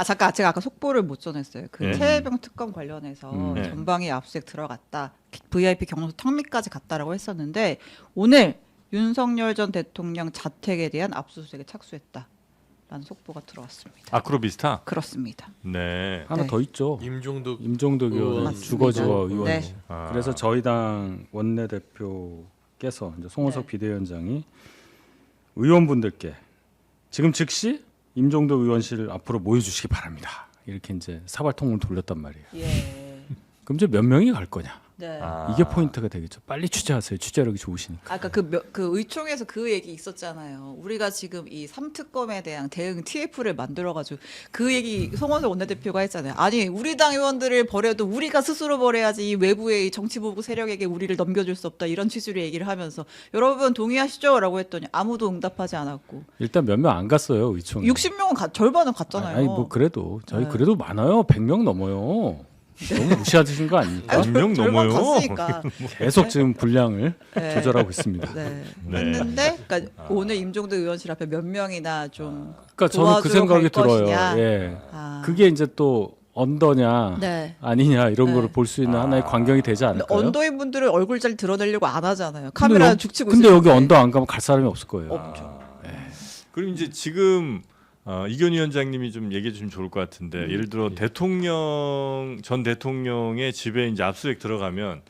잠깐 제가 아까 속보를 못 전했어요. 그 네. 최혜병 특검 관련해서 네. 전방위 압수수색 들어갔다, VIP 경로소 턱밑까지 갔다라고 했었는데 오늘 윤석열 전 대통령 자택에 대한 압수수색에 착수했다라는 속보가 들어왔습니다. 아크로비스타? 그렇습니다. 네. 하나 네. 더 있죠. 임종득 임종덕 의원 맞습니다. 주거지와 의원. 네. 아. 그래서 저희 당 원내대표께서 이제 송원석 네. 비대위원장이 의원분들께 지금 즉시 임종덕 의원실 앞으로 모여주시기 바랍니다. 이렇게 이제 사발통을 돌렸단 말이에요. 예. 그럼 이제 몇 명이 갈 거냐? 네. 아. 이게 포인트가 되겠죠. 빨리 취재하세요. 취재력이 좋으시니까. 아까 그 의총에서 그 얘기 있었잖아요. 우리가 지금 이 3특검에 대한 대응 TF를 만들어가지고 그 얘기 송원석 원내대표가 했잖아요. 아니 우리 당 의원들을 버려도 우리가 스스로 버려야지 이 외부의 이 정치보복 세력에게 우리를 넘겨줄 수 없다 이런 취지로 얘기를 하면서 여러분 동의하시죠?라고 했더니 아무도 응답하지 않았고 일단 몇 명 안 갔어요. 의총에. 60명은 절반은 갔잖아요. 아니 뭐 그래도 저희 네. 그래도 많아요. 100명 넘어요. 너무 무시하신 거 아닙니까? 몇 명 절반 넘어요? 갔으니까. 계속 지금 분량을 네. 조절하고 있습니다. 네. 네. 했는데 그러니까 오늘 임종덕 의원실 앞에 몇 명이나 좀 그러니까 저는 그 도와주러 생각이 갈 들어요. 것이냐. 예. 아. 그게 이제 또 언더냐 네. 아니냐 이런 네. 거를 볼 수 있는 하나의 광경이 되지 근데 않을까요? 언더인 분들은 얼굴 잘 드러내려고 안 하잖아요. 근데 카메라 여- 죽치고 근데 있을 여기 텐데. 언더 안 가면 갈 사람이 없을 거예요. 없죠. 그럼 이제 지금 이견 위원장님이 좀 얘기해 주시면 좋을 것 같은데 예를 들어 전 대통령의 집에 이제 압수수색 들어가면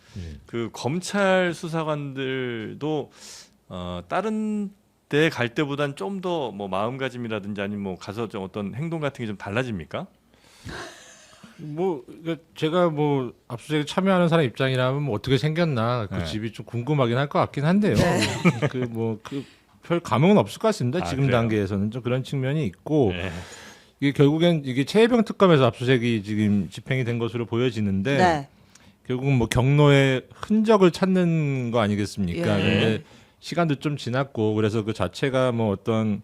그 검찰 수사관들도 다른 데 갈 때보단 좀 더 뭐 마음가짐이라든지 아니면 뭐 가서 좀 어떤 행동 같은 게 좀 달라집니까? 뭐 그러니까 제가 뭐 압수수색에 참여하는 사람 입장이라면 뭐 어떻게 생겼나 그 네. 집이 좀 궁금하긴 할 것 같긴 한데요. 별 감흥은 없을 것 같습니다. 아, 지금 그래요? 단계에서는 좀 그런 측면이 있고 네. 이게 결국엔 이게 최혜병 특검에서 압수수색이 지금 집행이 된 것으로 보여지는데 네. 결국은 뭐 경로의 흔적을 찾는 거 아니겠습니까? 예. 근데 시간도 좀 지났고 그래서 그 자체가 뭐 어떤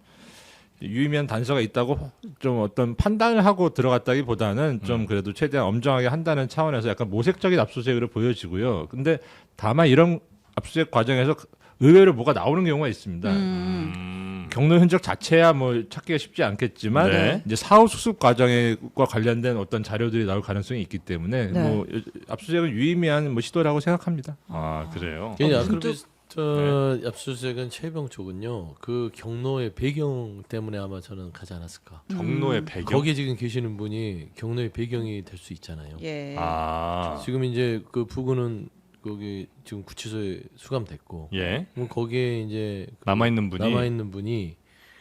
유의미한 단서가 있다고 좀 어떤 판단을 하고 들어갔다기보다는 좀 그래도 최대한 엄정하게 한다는 차원에서 약간 모색적인 압수수색으로 보여지고요. 근데 다만 이런 압수수색 과정에서 의외로 뭐가 나오는 경우가 있습니다. 경로 흔적 자체야 뭐 찾기가 쉽지 않겠지만 네. 이제 사후 수습 과정과 관련된 어떤 자료들이 나올 가능성이 있기 때문에 네. 뭐 압수수색은 유의미한 뭐 시도라고 생각합니다. 아 그래요. 그냥 문득- 아크로비스트 압수수색은 최병 쪽은요. 그 경로의 배경 때문에 아마 저는 가지 않았을까. 경로의 배경. 거기 지금 계시는 분이 경로의 배경이 될 수 있잖아요. 예. 아 지금 이제 그 부근은 거기 지금 구치소에 수감됐고, 예. 그럼 거기에 이제 그 남아 있는 분이 남아 있는 분이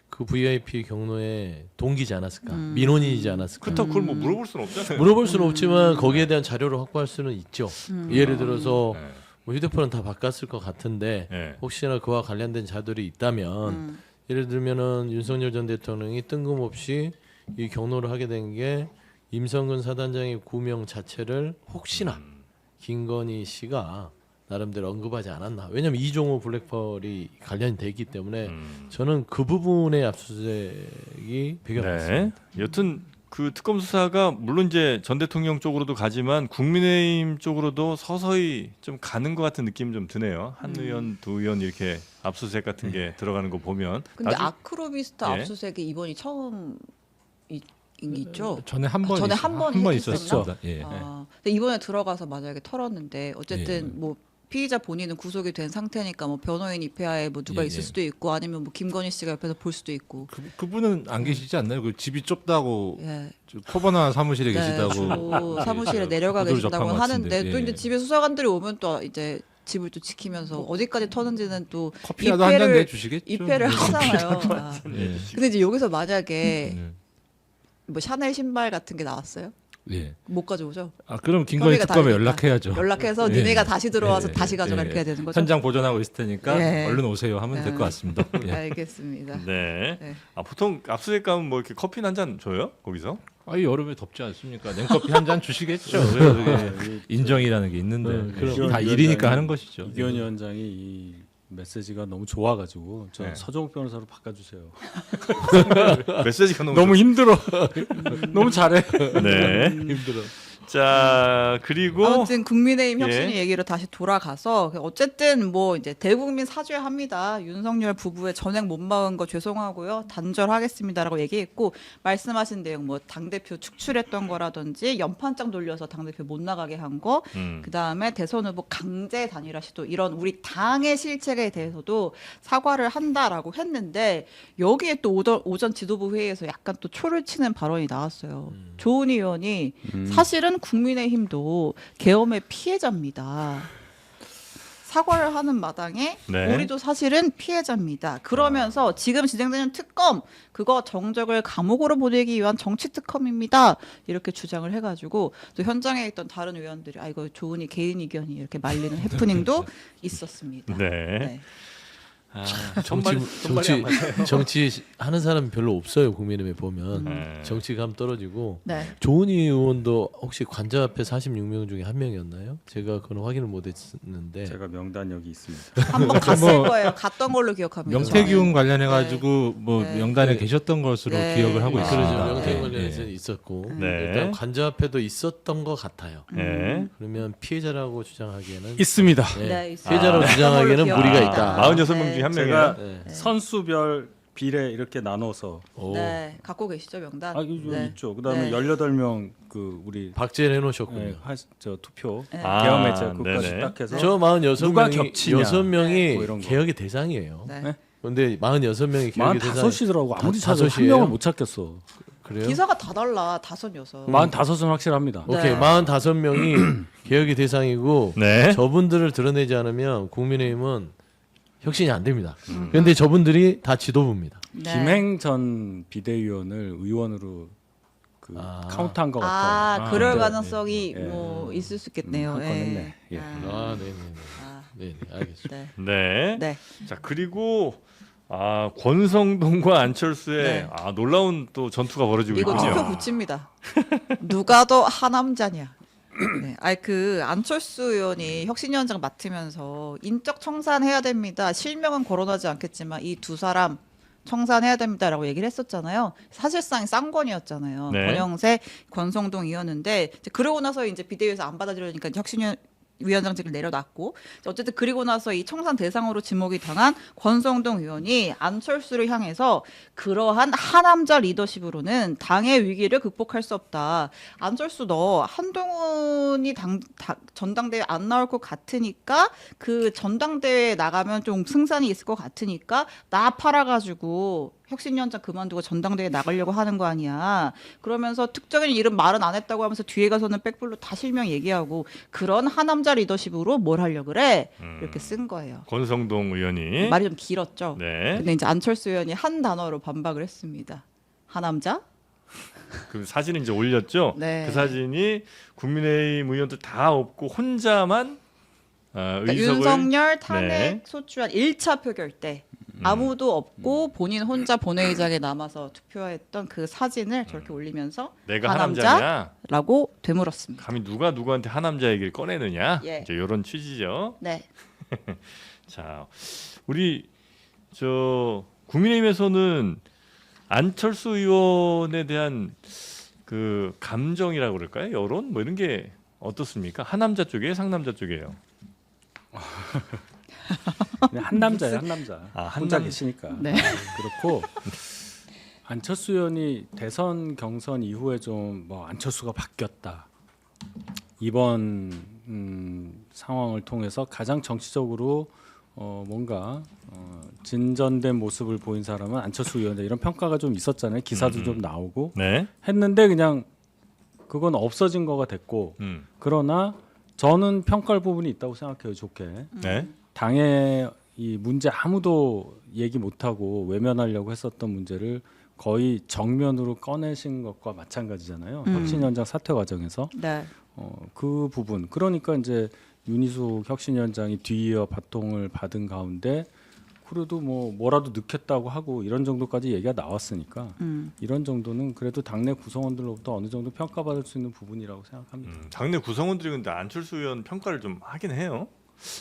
그 VIP 경로에 동기지 않았을까, 민원인이지 않았을까. 그렇다고 그걸 뭐 물어볼 수는 없잖아요. 물어볼 수는 없지만 거기에 대한 자료를 확보할 수는 있죠. 예를 들어서 네. 뭐 휴대폰은 다 바꿨을 것 같은데 네. 혹시나 그와 관련된 자들이 있다면 예를 들면은 윤석열 전 대통령이 뜬금없이 이 경로를 하게 된 게 임성근 사단장의 구명 자체를 혹시나 김건희 씨가 나름대로 언급하지 않았나. 왜냐하면 이종호 블랙펄이 관련이 돼 있기 때문에 저는 그 부분의 압수수색이 배경 같습니다. 네. 여튼 그 특검 수사가 물론 이제 전 대통령 쪽으로도 가지만 국민의힘 쪽으로도 서서히 좀 가는 것 같은 느낌 좀 드네요. 한 의원, 두 의원 이렇게 압수수색 같은 게 들어가는 거 보면. 근데 나중- 아크로비스트 예. 압수수색이 이번이 처음 있죠. 전에 한 번 전에 한 번 있었습니다. 예. 근데 이번에 들어가서 만약에 털었는데 어쨌든 예. 뭐 피의자 본인은 구속이 된 상태니까 뭐 변호인 입회하에 뭐 누가 예, 있을 예. 수도 있고 아니면 뭐 김건희 씨가 옆에서 볼 수도 있고. 그분은 안 계시지 않나요? 그 집이 좁다고 예. 코버나 사무실에 계시다고 주로 사무실에 내려가 보도를 계신다고 접한 것 하는데 같은데, 또 예. 이제 집에 수사관들이 오면 또 이제 집을 또 지키면서 어디까지 터는지는 또 커피라도 한 잔 내주시겠죠. 입회를 하잖아요. 예. 근데 이제 여기서 만약에 예. 뭐 샤넬 신발 같은 게 나왔어요? 예. 못 가져오죠. 아 그럼 김건희 혐의가 특검에 다르니까. 연락해야죠. 연락해서 예. 니네가 다시 들어와서 예, 다시 가져가 예, 이렇게 해야 되는 거죠. 현장 보존하고 있을 테니까 예. 얼른 오세요 하면 될 것 같습니다. 예. 알겠습니다. 네. 네. 아 보통 압수수색 가면 뭐 이렇게 커피 한 잔 줘요? 거기서? 아, 여름에 덥지 않습니까? 냉커피 한 잔 주시겠죠. 그래서 그게 인정이라는 게 있는데 그럼 다 일이니까 하는 것이죠. 이기현 위원장이 이 메시지가 너무 좋아가지고 저 네. 서정욱 변호사로 바꿔주세요. 메시지가 너무 힘들어. 너무 잘해. 네. 힘들어. 자 그리고 아무튼 국민의힘 예. 혁신위 얘기로 다시 돌아가서 어쨌든 뭐 이제 대국민 사죄합니다. 윤석열 부부의 전액 못 막은 거 죄송하고요. 단절하겠습니다라고 얘기했고 말씀하신 내용 뭐 당대표 축출했던 거라든지 연판장 돌려서 당대표 못 나가게 한 거 그다음에 대선 후보 강제 단일화 시도 이런 우리 당의 실책에 대해서도 사과를 한다라고 했는데 여기에 또 오전 지도부 회의에서 약간 또 초를 치는 발언이 나왔어요. 조은희 의원이 사실은 국민의힘도 계엄의 피해자입니다. 사과를 하는 마당에 네. 우리도 사실은 피해자입니다. 그러면서 지금 진행되는 특검 그거 정적을 감옥으로 보내기 위한 정치 특검입니다. 이렇게 주장을 해가지고 또 현장에 있던 다른 의원들이 아 이거 조은희 개인 의견이 이렇게 말리는 해프닝도 있었습니다. 네. 네. 아, 정치 하는 사람 별로 없어요. 국민의힘에 보면 네. 정치감 떨어지고. 네. 조은희 의원도 혹시 관저 앞에 46명 중에 한 명이었나요? 제가 그건 확인을 못했는데. 제가 명단 여기 있습니다. 한번 갔을 뭐 거예요. 갔던 걸로 기억합니다. 명태균 관련해 가지고 뭐 네. 명단에 네. 계셨던 것으로 네. 기억을 하고 아, 있습니다. 그러죠. 명태 예, 관련해서는 예. 있었고 네. 일단 관저 앞에도 있었던 것 같아요. 네. 그러면 피해자라고 주장하기에는 있습니다. 네. 네, 있어요. 피해자라고 주장하기에는 그런 걸로 무리가 기억합니다. 있다. 46명 중에 한 제가 명이에요. 네. 선수별 비례 이렇게 나눠서 오. 네, 갖고 계시죠 명단. 이거 네. 있죠. 그다음에 네. 18명 그 우리 박제를 해놓으셨군요. 네, 저 투표 네. 아, 계엄 해제 그것까지 네네. 딱 해서 저 46명이 누가 겹치냐. 6명이 뭐 이런 거. 개혁의 대상이에요. 네. 네? 근데 46명이 개혁의 대상. 45이더라고. 아무리 다- 찾아도 한 다섯이에요? 명을 못 찾겠어. 그래요? 기사가 다 달라. 5, 6. 45은 확실합니다. 네. 오케이 45명이 개혁의 대상이고 네. 저분들을 드러내지 않으면 국민의힘은 혁신이 안 됩니다. 그런데 저분들이 다 지도부입니다. 네. 김행 전 비대위원을 의원으로 그 아. 카운트한 것 같아요. 아, 그럴 네. 가능성이 네. 뭐 있을 수 있겠네요. 할 예. 뻔했네. 예. 아, 네네네. 아, 네네, 알겠습니다. 네. 네. 네. 자 그리고 권성동과 안철수의 네. 놀라운 또 전투가 벌어지고 이거 있군요. 투표 붙입니다. 누가 더 하남자냐. 네. 그 안철수 의원이 혁신위원장 맡으면서 인적 청산해야 됩니다. 실명은 거론하지 않겠지만 이 두 사람 청산해야 됩니다라고 얘기를 했었잖아요. 사실상 쌍권이었잖아요. 네. 권영세, 권성동이었는데 이제 그러고 나서 이제 비대위에서 안 받아들여니까 위원장직을 내려놨고 어쨌든 그리고 나서 이 청산 대상으로 지목이 당한 권성동 의원이 안철수를 향해서 그러한 하남자 리더십으로는 당의 위기를 극복할 수 없다. 안철수 너 한동훈이 전당대회 안 나올 것 같으니까 그 전당대회에 나가면 좀 승산이 있을 것 같으니까 나 팔아가지고 혁신위원장 그만두고 전당대회 나가려고 하는 거 아니야. 그러면서 특정인 이름 말은 안 했다고 하면서 뒤에 가서는 백불로 다 실명 얘기하고 그런 하남자 리더십으로 뭘 하려고 그래. 이렇게 쓴 거예요. 권성동 의원이 말이 좀 길었죠. 네. 근데 이제 안철수 의원이 한 단어로 반박을 했습니다. 하남자? 그 사진을 이제 올렸죠. 네. 그 사진이 국민의힘 의원들 다 없고 혼자만 그러니까 의석을 윤석열 탄핵 네. 소추안 1차 표결 때 아무도 없고 본인 혼자 본회의장에 남아서 투표했던 그 사진을 저렇게 올리면서 내가 하남자냐? 라고 되물었습니다. 감히 누가 누구한테 하남자 얘기를 꺼내느냐? 예. 이제 이런 취지죠. 네. 자, 우리 저 국민의힘에서는 안철수 의원에 대한 그 감정이라고 그럴까요? 여론 뭐 이런 게 어떻습니까? 하남자 쪽이에요, 상남자 쪽이에요? 그냥 한 남자예요, 한 남자. 아, 한 혼자 남- 계시니까. 네. 그렇고 안철수 의원이 대선 경선 이후에 좀 뭐 안철수가 바뀌었다. 이번 상황을 통해서 가장 정치적으로 뭔가 진전된 모습을 보인 사람은 안철수 의원이다 이런 평가가 좀 있었잖아요. 기사도 좀 나오고 네. 했는데 그냥 그건 없어진 거가 됐고 그러나 저는 평가할 부분이 있다고 생각해요. 좋게. 네. 당의 이 문제 아무도 얘기 못하고 외면하려고 했었던 문제를 거의 정면으로 꺼내신 것과 마찬가지잖아요. 혁신위원장 사퇴 과정에서 네. 그 부분 그러니까 이제 윤희숙 혁신위원장이 뒤이어 바통을 받은 가운데 그래도 뭐라도 넣겠다고 하고 이런 정도까지 얘기가 나왔으니까 이런 정도는 그래도 당내 구성원들로부터 어느 정도 평가받을 수 있는 부분이라고 생각합니다. 당내 구성원들이 근데 안철수 의원 평가를 좀 하긴 해요.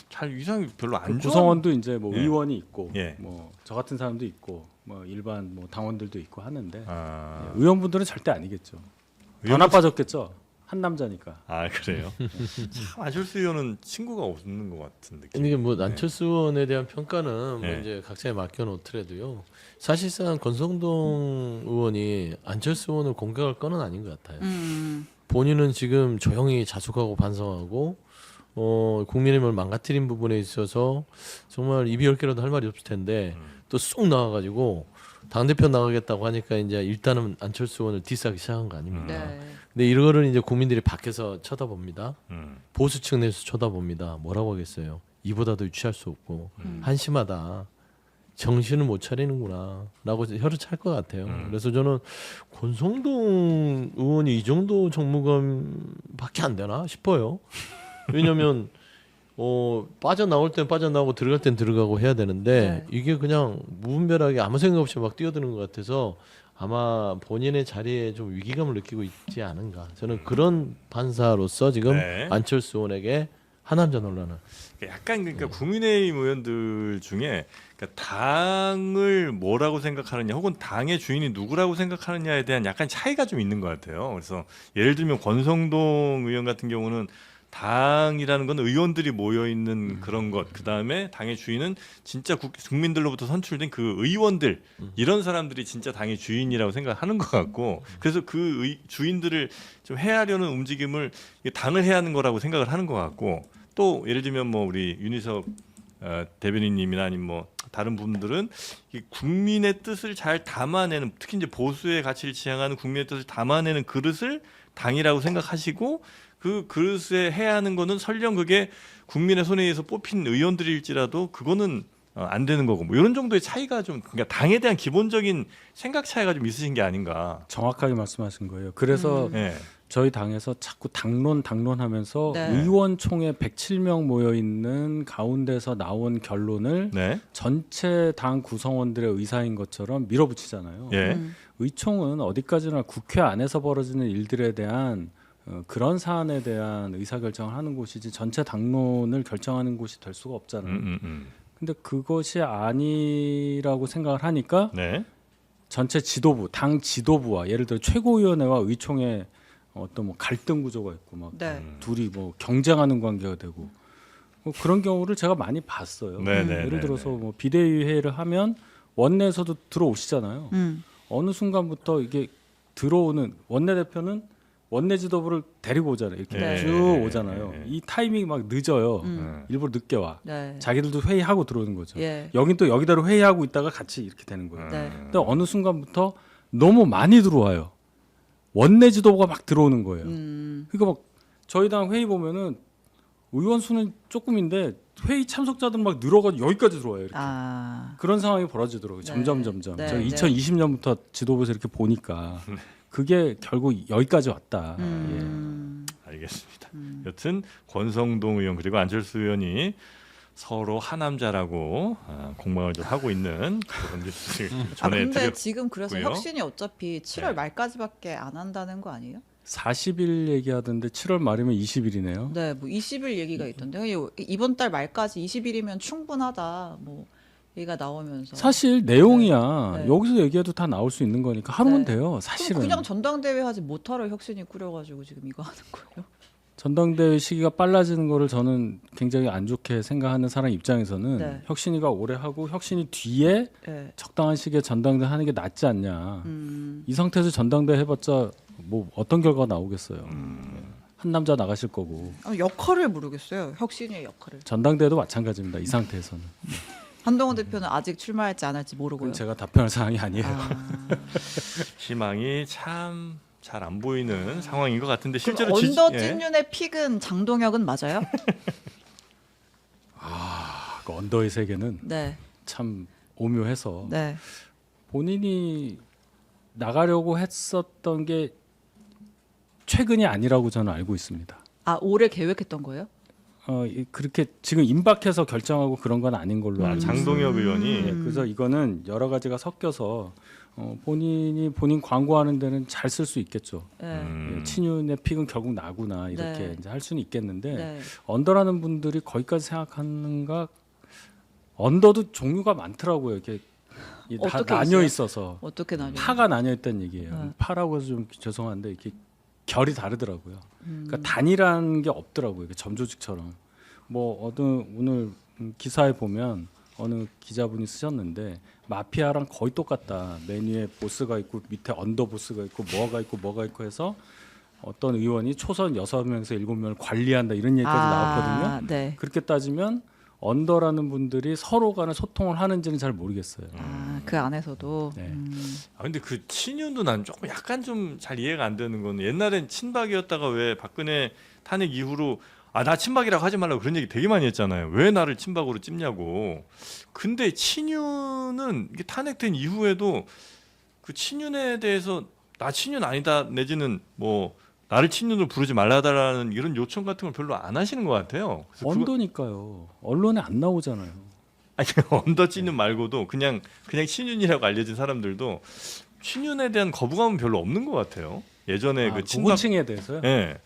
잘 이상이 별로 안 그 좋아. 구성원도 이제 뭐 예. 의원이 있고 예. 뭐 저 같은 사람도 있고 뭐 일반 뭐 당원들도 있고 하는데 아, 의원분들은 절대 아니겠죠. 더 의원은- 나빠졌겠죠. 한 남자니까. 아 그래요. 참 안철수 의원은 친구가 없는 것 같은 느낌. 이게 뭐 안철수 의원에 대한 평가는 뭐 네. 이제 각자에 맡겨놓더라도요. 사실상 권성동 의원이 안철수 의원을 공격할 건은 아닌 것 같아요. 본인은 지금 조용히 자숙하고 반성하고 국민의힘을 망가뜨린 부분에 있어서 정말 입이 열 개라도 할 말이 없을 텐데 또 쑥 나와가지고 당 대표 나가겠다고 하니까 이제 일단은 안철수 의원을 디스하기 시작한 거 아닙니까? 네. 근데 이거를 이제 국민들이 밖에서 쳐다봅니다. 음. 보수층 내에서 쳐다봅니다. 뭐라고 하겠어요? 이보다도 유치할 수 없고 한심하다. 정신을 못 차리는구나라고 혀를 찰 것 같아요. 그래서 저는 권성동 의원이 이 정도 정무감밖에 안 되나 싶어요. 왜냐하면 빠져나올 땐 빠져나오고 들어갈 땐 들어가고 해야 되는데 네. 이게 그냥 무분별하게 아무 생각 없이 막 뛰어드는 것 같아서 아마 본인의 자리에 좀 위기감을 느끼고 있지 않은가. 저는 그런 판사로서 지금 네. 안철수 의원에게 하남자 논란을 약간 그러니까 국민의힘 의원들 중에 그러니까 당을 뭐라고 생각하느냐 혹은 당의 주인이 누구라고 생각하느냐에 대한 약간 차이가 좀 있는 것 같아요. 그래서 예를 들면 권성동 의원 같은 경우는 당이라는 건 의원들이 모여 있는 그런 것. 그다음에 당의 주인은 진짜 국민들로부터 선출된 그 의원들 이런 사람들이 진짜 당의 주인이라고 생각하는 것 같고 그래서 그 주인들을 좀 해하려는 움직임을 당을 해야 하는 거라고 생각을 하는 것 같고 또 예를 들면 뭐 우리 윤희석 대변인님이나 아니면 뭐 다른 분들은 이 국민의 뜻을 잘 담아내는 특히 이제 보수의 가치를 지향하는 국민의 뜻을 담아내는 그릇을 당이라고 생각하시고 그 그릇에 해야 하는 거는 설령 그게 국민의 손에 의해서 뽑힌 의원들일지라도 그거는 안 되는 거고 뭐 이런 정도의 차이가 좀 그러니까 당에 대한 기본적인 생각 차이가 좀 있으신 게 아닌가. 정확하게 말씀하신 거예요. 그래서 네. 저희 당에서 자꾸 당론하면서 네. 의원총회 107명 모여 있는 가운데서 나온 결론을 네. 전체 당 구성원들의 의사인 것처럼 밀어붙이잖아요. 예. 의총은 어디까지나 국회 안에서 벌어지는 일들에 대한 그런 사안에 대한 의사결정을 하는 곳이지 전체 당론을 결정하는 곳이 될 수가 없잖아요. 근데 그것이 아니라고 생각을 하니까 네. 전체 지도부, 당 지도부와 예를 들어 최고위원회와 의총의 어떤 뭐 갈등 구조가 있고 막 네. 둘이 뭐 경쟁하는 관계가 되고 뭐 그런 경우를 제가 많이 봤어요. 네네네네. 예를 들어서 뭐 비대위 회의를 하면 원내에서도 들어오시잖아요. 어느 순간부터 이게 들어오는 원내대표는 원내 지도부를 데리고 오잖아요. 이렇게 네. 쭉 오잖아요. 이 타이밍이 막 늦어요. 일부러 늦게 와. 네. 자기들도 회의하고 들어오는 거죠. 예. 여긴 또 여기대로 회의하고 있다가 같이 이렇게 되는 거예요. 네. 근데 어느 순간부터 너무 많이 들어와요. 원내 지도부가 막 들어오는 거예요. 그러니까 막 저희 당 회의 보면은 의원 수는 조금인데 회의 참석자들은 막 늘어가지고 여기까지 들어와요. 이렇게. 아. 그런 상황이 벌어지더라고요. 네. 점점. 네, 제가 네. 2020년부터 지도부에서 이렇게 보니까 그게 결국 여기까지 왔다. 알겠습니다. 여튼 권성동 의원 그리고 안철수 의원이 서로 하남자라고 공방을 좀 하고 있는 그런 뉴스를 아 근데 전해드렸고요. 지금 그래서 네. 혁신이 어차피 7월 네. 말까지밖에 안 한다는 거 아니에요? 40일 얘기하던데 7월 말이면 20일이네요. 네, 뭐 20일 얘기가 있던데 이번 달 말까지 20일이면 충분하다. 뭐 얘기가 나오면서 사실 내용이야. 네. 여기서 얘기해도 다 나올 수 있는 거니까 하루면 네. 돼요. 그럼 사실은. 그냥 전당대회 하지 못하러 혁신이 꾸려가지고 지금 이거 하는 거예요? 전당대회 시기가 빨라지는 거를 저는 굉장히 안 좋게 생각하는 사람 입장에서는 네. 혁신이가 오래 하고 혁신이 뒤에 네. 적당한 시기에 전당대회 하는 게 낫지 않냐. 이 상태에서 전당대회 해봤자 뭐 어떤 결과가 나오겠어요. 한 남자 나가실 거고 역할을 모르겠어요. 혁신의 역할을. 전당대회도 마찬가지입니다. 이 상태에서는. 한동훈 대표는 아직 출마할지 안 할지 그건 모르고요. 제가 답변할 사항이 아니에요. 희망이 참 잘 안 보이는 상황인 것 같은데 실제로 그럼 언더 예. 찐윤의 픽은 장동혁은 맞아요? 그 언더의 세계는 네, 참 오묘해서 네. 본인이 나가려고 했었던 게 최근이 아니라고 저는 알고 있습니다. 아 올해 계획했던 거예요? 그렇게 지금 임박해서 결정하고 그런 건 아닌 걸로 알고 있습니다. 장동혁 의원이 네, 그래서 이거는 여러 가지가 섞여서 본인 광고하는 데는 잘 쓸 수 있겠죠. 네. 예, 친윤의 픽은 결국 나구나 이렇게 네. 이제 할 수는 있겠는데 네. 언더라는 분들이 거기까지 생각하는가? 언더도 종류가 많더라고요. 이렇게 다 어떻게 나뉘어 있어요? 있어서 어떻게 나뉘어요? 파가 나뉘어 있다는 얘기예요. 네. 파라고 해서 좀 죄송한데 이렇게 결이 다르더라고요. 그러니까 단일한 게 없더라고요. 이게 점조직처럼. 뭐 오늘 기사에 보면 어느 기자분이 쓰셨는데 마피아랑 거의 똑같다. 메뉴에 보스가 있고 밑에 언더 보스가 있고 뭐가 있고 해서 어떤 의원이 초선 6명에서 7명을 관리한다 이런 얘기까지 나왔거든요. 네. 그렇게 따지면 언더라는 분들이 서로 간에 소통을 하는지는 잘 모르겠어요. 그 안에서도. 네. 근데 그 친윤도 난 조금 약간 좀 잘 이해가 안 되는 건 옛날엔 친박이었다가 왜 박근혜 탄핵 이후로 나 친박이라고 하지 말라고 그런 얘기 되게 많이 했잖아요. 왜 나를 친박으로 찝냐고. 근데 친윤은 이게 탄핵된 이후에도 그 친윤에 대해서 나 친윤 아니다 내지는 뭐 나를 친윤으로 부르지 말라달라는 이런 요청 같은 걸 별로 안 하시는 것 같아요. 그래서 언더니까요. 언론에 안 나오잖아요. 아니 언더 친윤 말고도 그냥 친윤이라고 알려진 사람들도 친윤에 대한 거부감은 별로 없는 것 같아요. 예전에 그 친박 고층에 대해서요? 예.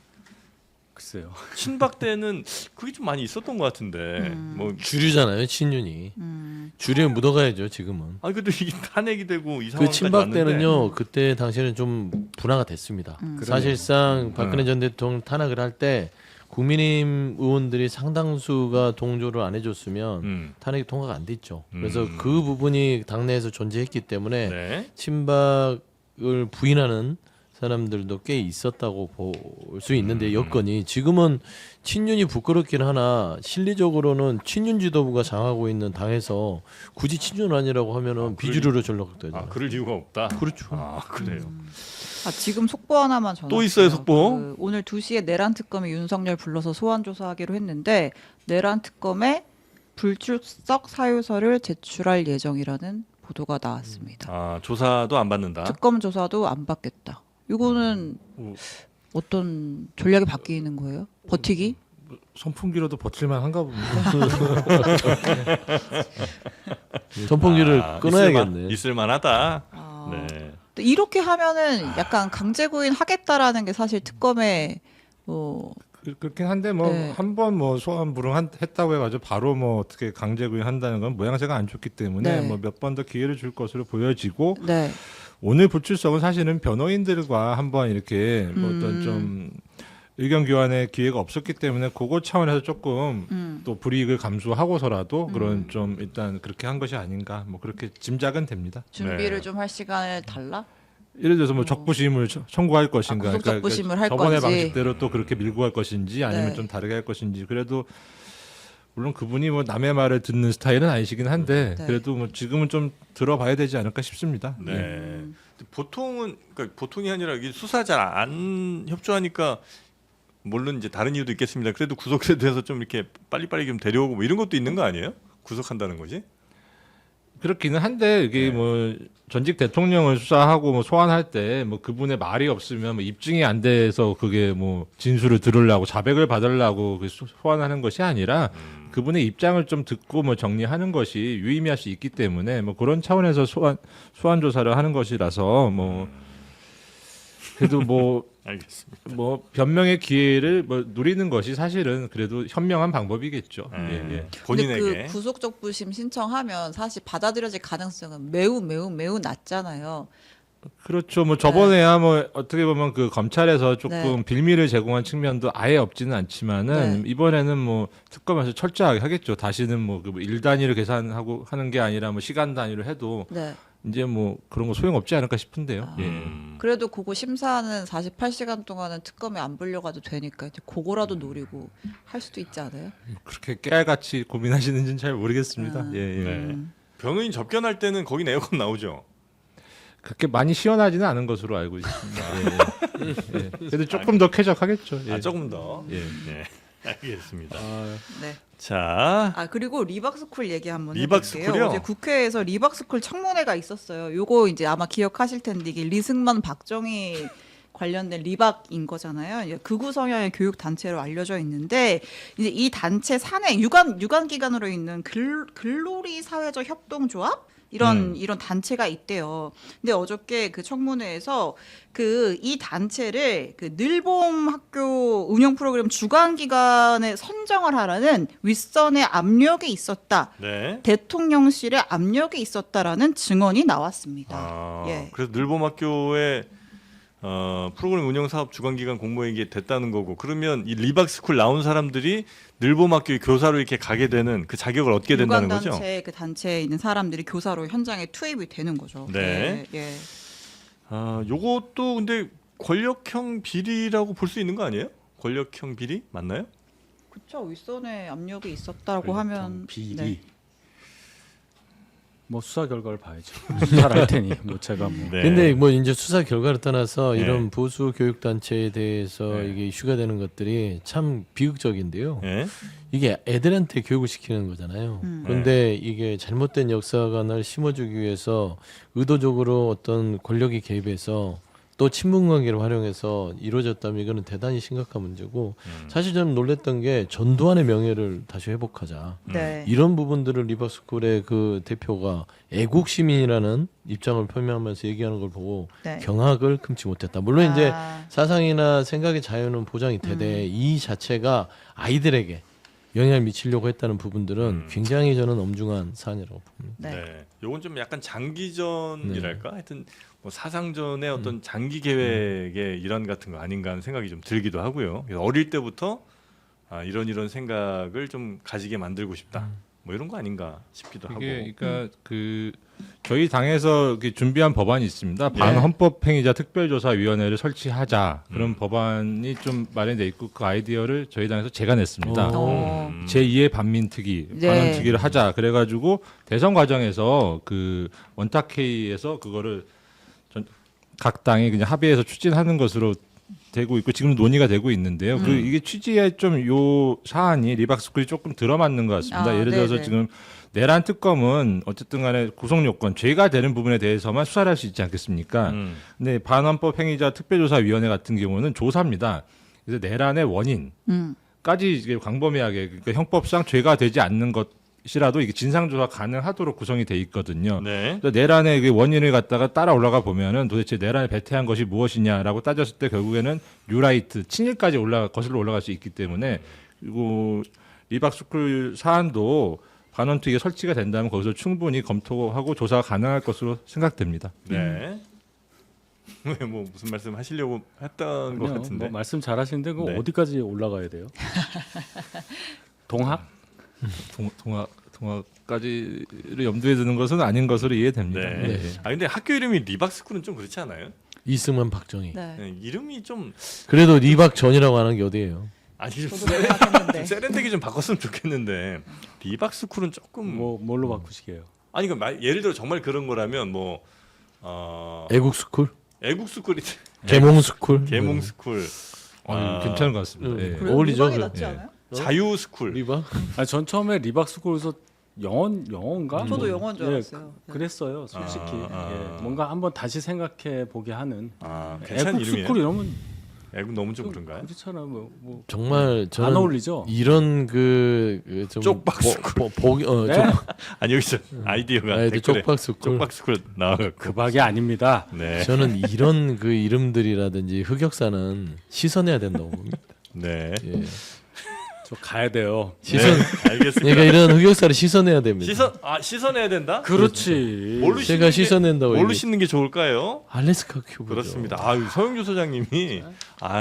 글쎄요. 친박 때는 그게 좀 많이 있었던 것 같은데 뭐 주류잖아요, 친윤이. 주류에 묻어가야죠, 지금은. 아니 근데 이게 탄핵이 되고 이 그 상황까지 친박 왔는데 때는요, 그때 당시에는 좀 분화가 됐습니다. 사실상 박근혜 전 대통령 탄핵을 할 때 국민의힘 의원들이 상당수가 동조를 안 해줬으면 탄핵이 통과가 안 됐죠. 그래서 그 부분이 당내에서 존재했기 때문에 네. 친박을 부인하는 사람들도 꽤 있었다고 볼 수 있는데 여건이 지금은 친윤이 부끄럽긴 하나 실리적으로는 친윤 지도부가 장하고 있는 당에서 굳이 친윤 아니라고 하면은 비주류로 전락되잖아요. 그럴 이유가 없다. 그렇죠. 그래요. 지금 속보 하나만 전화. 또 있어요, 속보? 오늘 2시에 내란 특검이 윤석열 불러서 소환 조사하기로 했는데 내란 특검에 불출석 사유서를 제출할 예정이라는 보도가 나왔습니다. 조사도 안 받는다. 특검 조사도 안 받겠다. 이거는 어떤 전략이 바뀌는 거예요? 버티기? 선풍기로도 버틸만 한가 봅니다. 선풍기를 끊어야겠네. 있을만하다. 아, 네. 또 이렇게 하면은 약간 강제 구인 하겠다라는 게 사실 특검에 뭐 그렇긴 한데 뭐 네. 한 번 뭐 소환 불응했다고 해가지고 바로 뭐 어떻게 강제 구인한다는 건 모양새가 안 좋기 때문에 네. 뭐 몇 번 더 기회를 줄 것으로 보여지고 네. 오늘 불출석은 사실은 변호인들과 한번 이렇게 뭐 어떤 좀 의견 교환의 기회가 없었기 때문에 그거 차원에서 조금 또 불이익을 감수하고서라도 그런 좀 일단 그렇게 한 것이 아닌가 뭐 그렇게 짐작은 됩니다. 준비를 네. 좀 할 시간을 달라? 예를 들어서 뭐 적부심을 청구할 것인가, 구속 적부심을 할 저번의 건지. 방식대로 또 그렇게 밀고 갈 것인지 아니면 네. 좀 다르게 할 것인지 그래도 물론 그분이 뭐 남의 말을 듣는 스타일은 아니시긴 한데 네. 그래도 뭐 지금은 좀 들어봐야 되지 않을까 싶습니다. 네. 예. 보통은 그러니까 보통이 아니라 이게 수사 잘 안 협조하니까 물론 이제 다른 이유도 있겠습니다. 그래도 구속에 대해서 좀 이렇게 빨리빨리 좀 데려오고 뭐 이런 것도 있는 거 아니에요? 구속한다는 거지? 그렇기는 한데 이게 네. 뭐 전직 대통령을 수사하고 뭐 소환할 때 뭐 그분의 말이 없으면 뭐 입증이 안 돼서 그게 뭐 진술을 들으려고 자백을 받으려고 그 소환하는 것이 아니라 그분의 입장을 좀 듣고 뭐 정리하는 것이 유의미할 수 있기 때문에 뭐 그런 차원에서 소환 조사를 하는 것이라서 뭐 그래도 뭐 알겠습니다. 뭐 변명의 기회를 뭐 누리는 것이 사실은 그래도 현명한 방법이겠죠. 예, 예. 근데 본인에게 그 구속적부심 신청하면 사실 받아들여질 가능성은 매우 낮잖아요. 그렇죠. 뭐 저번에야 뭐 어떻게 보면 그 검찰에서 조금 네. 빌미를 제공한 측면도 아예 없지는 않지만은 네. 이번에는 뭐 특검에서 철저하게 하겠죠. 다시는 뭐 그 일 단위로 계산하고 하는 게 아니라 뭐 시간 단위로 해도 네. 이제 뭐 그런 거 소용 없지 않을까 싶은데요. 예. 그래도 그거 심사는 48시간 동안은 특검에 안 불려가도 되니까 이제 그거라도 노리고 할 수도 있지 않아요? 그렇게 깨알같이 고민하시는지는 잘 모르겠습니다. 아. 예, 예. 네. 변호인 접견할 때는 거기 에어컨 나오죠. 그렇게 많이 시원하지는 않은 것으로 알고 있습니다. 예, 예. 예. 그래도 조금 더 쾌적하겠죠. 예. 아, 조금 더. 예. 네. 알겠습니다. 네. 자, 아 그리고 리박스쿨 얘기 한번 리박스쿨이요? 해볼게요. 어제 국회에서 리박스쿨 청문회가 있었어요. 요거 이제 아마 기억하실 텐데 이게 리승만 박정희 관련된 리박인 거잖아요. 이제 극우 성향의 교육 단체로 알려져 있는데 이제 이 단체 사내 유관 기관으로 있는 글로리 사회적 협동조합 이런 단체가 있대요. 근데 어저께 그 청문회에서 그 이 단체를 그 늘봄 학교 운영 프로그램 주관 기관에 선정을 하라는 윗선의 압력이 있었다. 네. 대통령실의 압력이 있었다라는 증언이 나왔습니다. 아, 예. 그래서 늘봄학교의 프로그램 운영 사업 주관기관 공모에게 됐다는 거고 그러면 이 리박스쿨 나온 사람들이 늘봄학교의 교사로 이렇게 가게 되는 그 자격을 얻게 된다는 거죠? 유관단체 그 단체에 있는 사람들이 교사로 현장에 투입이 되는 거죠. 네. 예. 아, 요것도 근데 권력형 비리라고 볼 수 있는 거 아니에요? 권력형 비리 맞나요? 그렇죠. 윗선에 압력이 있었다고 하면 비리. 네. 뭐 수사 결과를 봐야죠. 수사를 할 테니 뭐 제가 뭐 네. 근데 뭐 이제 수사 결과를 떠나서 네. 이런 보수 교육 단체에 대해서 네. 이게 이슈가 되는 것들이 참 비극적인데요. 예. 이게 애들한테 교육을 시키는 거잖아요. 그런데 이게 잘못된 역사관을 심어주기 위해서 의도적으로 어떤 권력이 개입해서 또 친분관계를 활용해서 이루어졌다면 이거는 대단히 심각한 문제고 사실 저는 놀랬던 게 전두환의 명예를 다시 회복하자. 네. 이런 부분들을 리버스쿨의 그 대표가 애국 시민이라는 입장을 표명하면서 얘기하는 걸 보고 네. 경악을 금치 못했다. 물론 이제 아. 사상이나 생각의 자유는 보장이 되되 이 자체가 아이들에게 영향을 미치려고 했다는 부분들은 굉장히 저는 엄중한 사안이라고 봅니다. 네. 네. 요건 좀 약간 장기전이랄까? 하여튼 뭐 사상전의 어떤 장기 계획의 일환 같은 거 아닌가 하는 생각이 좀 들기도 하고요. 그래서 어릴 때부터 이런 생각을 좀 가지게 만들고 싶다. 뭐 이런 거 아닌가 싶기도 하고. 이게 그러니까 그 저희 당에서 이렇게 준비한 법안이 있습니다. 예. 반헌법행위자 특별조사위원회를 설치하자 그런 법안이 좀 마련돼 있고 그 아이디어를 저희 당에서 제가 냈습니다. 어. 제2의 반민특위, 네. 반헌특위를 하자. 그래가지고 대선 과정에서 그 원탁회의에서 그거를 각 당이 그냥 합의해서 추진하는 것으로 되고 있고 지금 논의가 되고 있는데요. 그 이게 취지에 좀 요 사안이 리박스쿨이 조금 들어맞는 것 같습니다. 아, 예를 들어서 네네. 지금 내란 특검은 어쨌든 간에 구속 요건 죄가 되는 부분에 대해서만 수사를 할 수 있지 않겠습니까? 근데 반헌법 행위자 특별조사위원회 같은 경우는 조사입니다. 그래서 내란의 원인까지 이게 광범위하게 그러니까 형법상 죄가 되지 않는 것이라도 이게 진상조사 가능하도록 구성이 돼 있거든요. 네. 그래서 내란의 그 원인을 갖다가 따라 올라가 보면은 도대체 내란을 배태한 것이 무엇이냐라고 따졌을 때 결국에는 뉴라이트 친일까지 거슬러 올라갈 수 있기 때문에 그리고 리박스쿨 사안도 반헌특위가 설치가 된다면 거기서 충분히 검토하고 조사가 가능할 것으로 생각됩니다. 네. 뭐 무슨 말씀 하시려고 했던 것 아니요, 같은데. 뭐 말씀 잘하시는데 그거 네. 어디까지 올라가야 돼요? 동학? 동화까지를 염두에 두는 것은 아닌 것으로 이해됩니다. 네. 네. 아 근데 학교 이름이 리박스쿨은 좀 그렇지 않아요? 이승만 박정희. 네. 네, 이름이 좀 그래도 리박 전이라고 하는 게 어디예요? 아니 좀 저도 생각했는데. 세련되게 좀 바꿨으면 좋겠는데 리박스쿨은 조금 뭐 뭘로 바꾸시게요? 아니 그 예를 들어 정말 그런 거라면 뭐 애국스쿨, 애국스쿨이 계몽스쿨, 계몽스쿨, 괜찮은 것 같습니다. 예. 그래요? 어울리죠, 리박이 그- 낫지 예. 않아요? 자유스쿨. 리박. 아니 전 처음에 리박스쿨에서 영어인가? 저도 뭐, 영어인 줄 예, 알았어요. 네. 그랬어요, 솔직히. 아. 예, 뭔가 한번 다시 생각해 보게 하는. 괜찮은 애국스쿨 이름이에요. 이러면 애국 너무 좀 그런가요? 그렇잖아, 뭐 정말 저는 안 어울리죠. 이런 그좀 쪽박스쿨. 네? 아니 여기서 아이디어가 네, 댓글에 쪽박스쿨. 쪽박스쿨 나와갖고 그박이 아닙니다. 네. 저는 이런 그 이름들이라든지 흑역사는 씻어내야 된다고 봅니다. 네. 예. 저 가야 돼요. 씻어. 알겠습니다. 그러니까 이런 흑역사를 씻어내야 됩니다. 씻어내야 된다? 그렇지. 뭘로 제가 씻어낸다고 뭘로 얘기- 씻는 게 좋을까요? 알래스카 큐브. 그렇습니다. 서영주 소장님이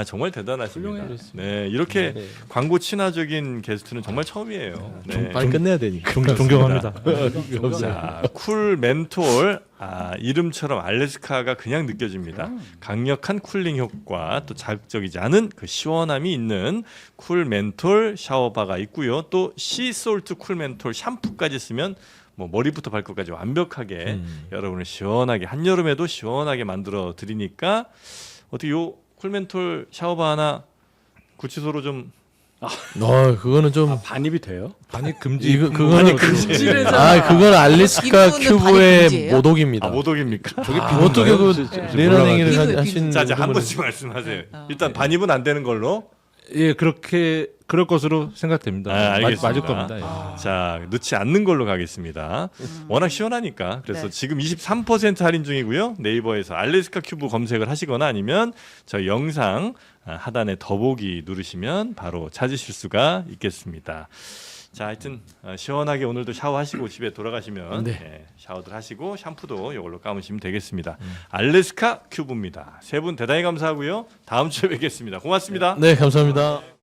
정말 대단하십니다. 훌륭해요. 네, 이렇게 네. 광고 친화적인 게스트는 정말 처음이에요. 네. 빨리 끝내야 되니까. 존경합니다. 자, 쿨 멘톨 이름처럼 알래스카가 그냥 느껴집니다. 강력한 쿨링 효과, 또 자극적이지 않은 그 시원함이 있는 쿨 멘톨 샤워바가 있고요. 또 시솔트 쿨 멘톨 샴푸까지 쓰면 뭐 머리부터 발끝까지 완벽하게 여러분을 시원하게 한여름에도 시원하게 만들어 드리니까 어떻게 요 쿨멘톨 샤워바 하나 구치소로 좀 그거는 좀 반입이 돼요? 반입 금지. 이거 그거는 찜질해잖아. 그건 알래스카 이분은 반입 큐브의 금지예요? 모독입니다. 모독입니까? 어떻게 그 내란 행위를 비누예요, 하신 자, 한 분을- 번씩 말씀하세요. 일단 반입은 안 되는 걸로. 예, 그럴 것으로 생각됩니다. 알겠습니다. 맞을 겁니다. 예. 자, 넣지 않는 걸로 가겠습니다. 워낙 시원하니까. 그래서 네. 지금 23% 할인 중이고요. 네이버에서 알래스카 큐브 검색을 하시거나 아니면 저희 영상 하단에 더보기 누르시면 바로 찾으실 수가 있겠습니다. 자, 하여튼 시원하게 오늘도 샤워하시고 집에 돌아가시면 네. 샤워들 하시고 샴푸도 이걸로 감으시면 되겠습니다. 알래스카 큐브입니다. 세 분 대단히 감사하고요. 다음 주에 뵙겠습니다. 고맙습니다. 네, 감사합니다.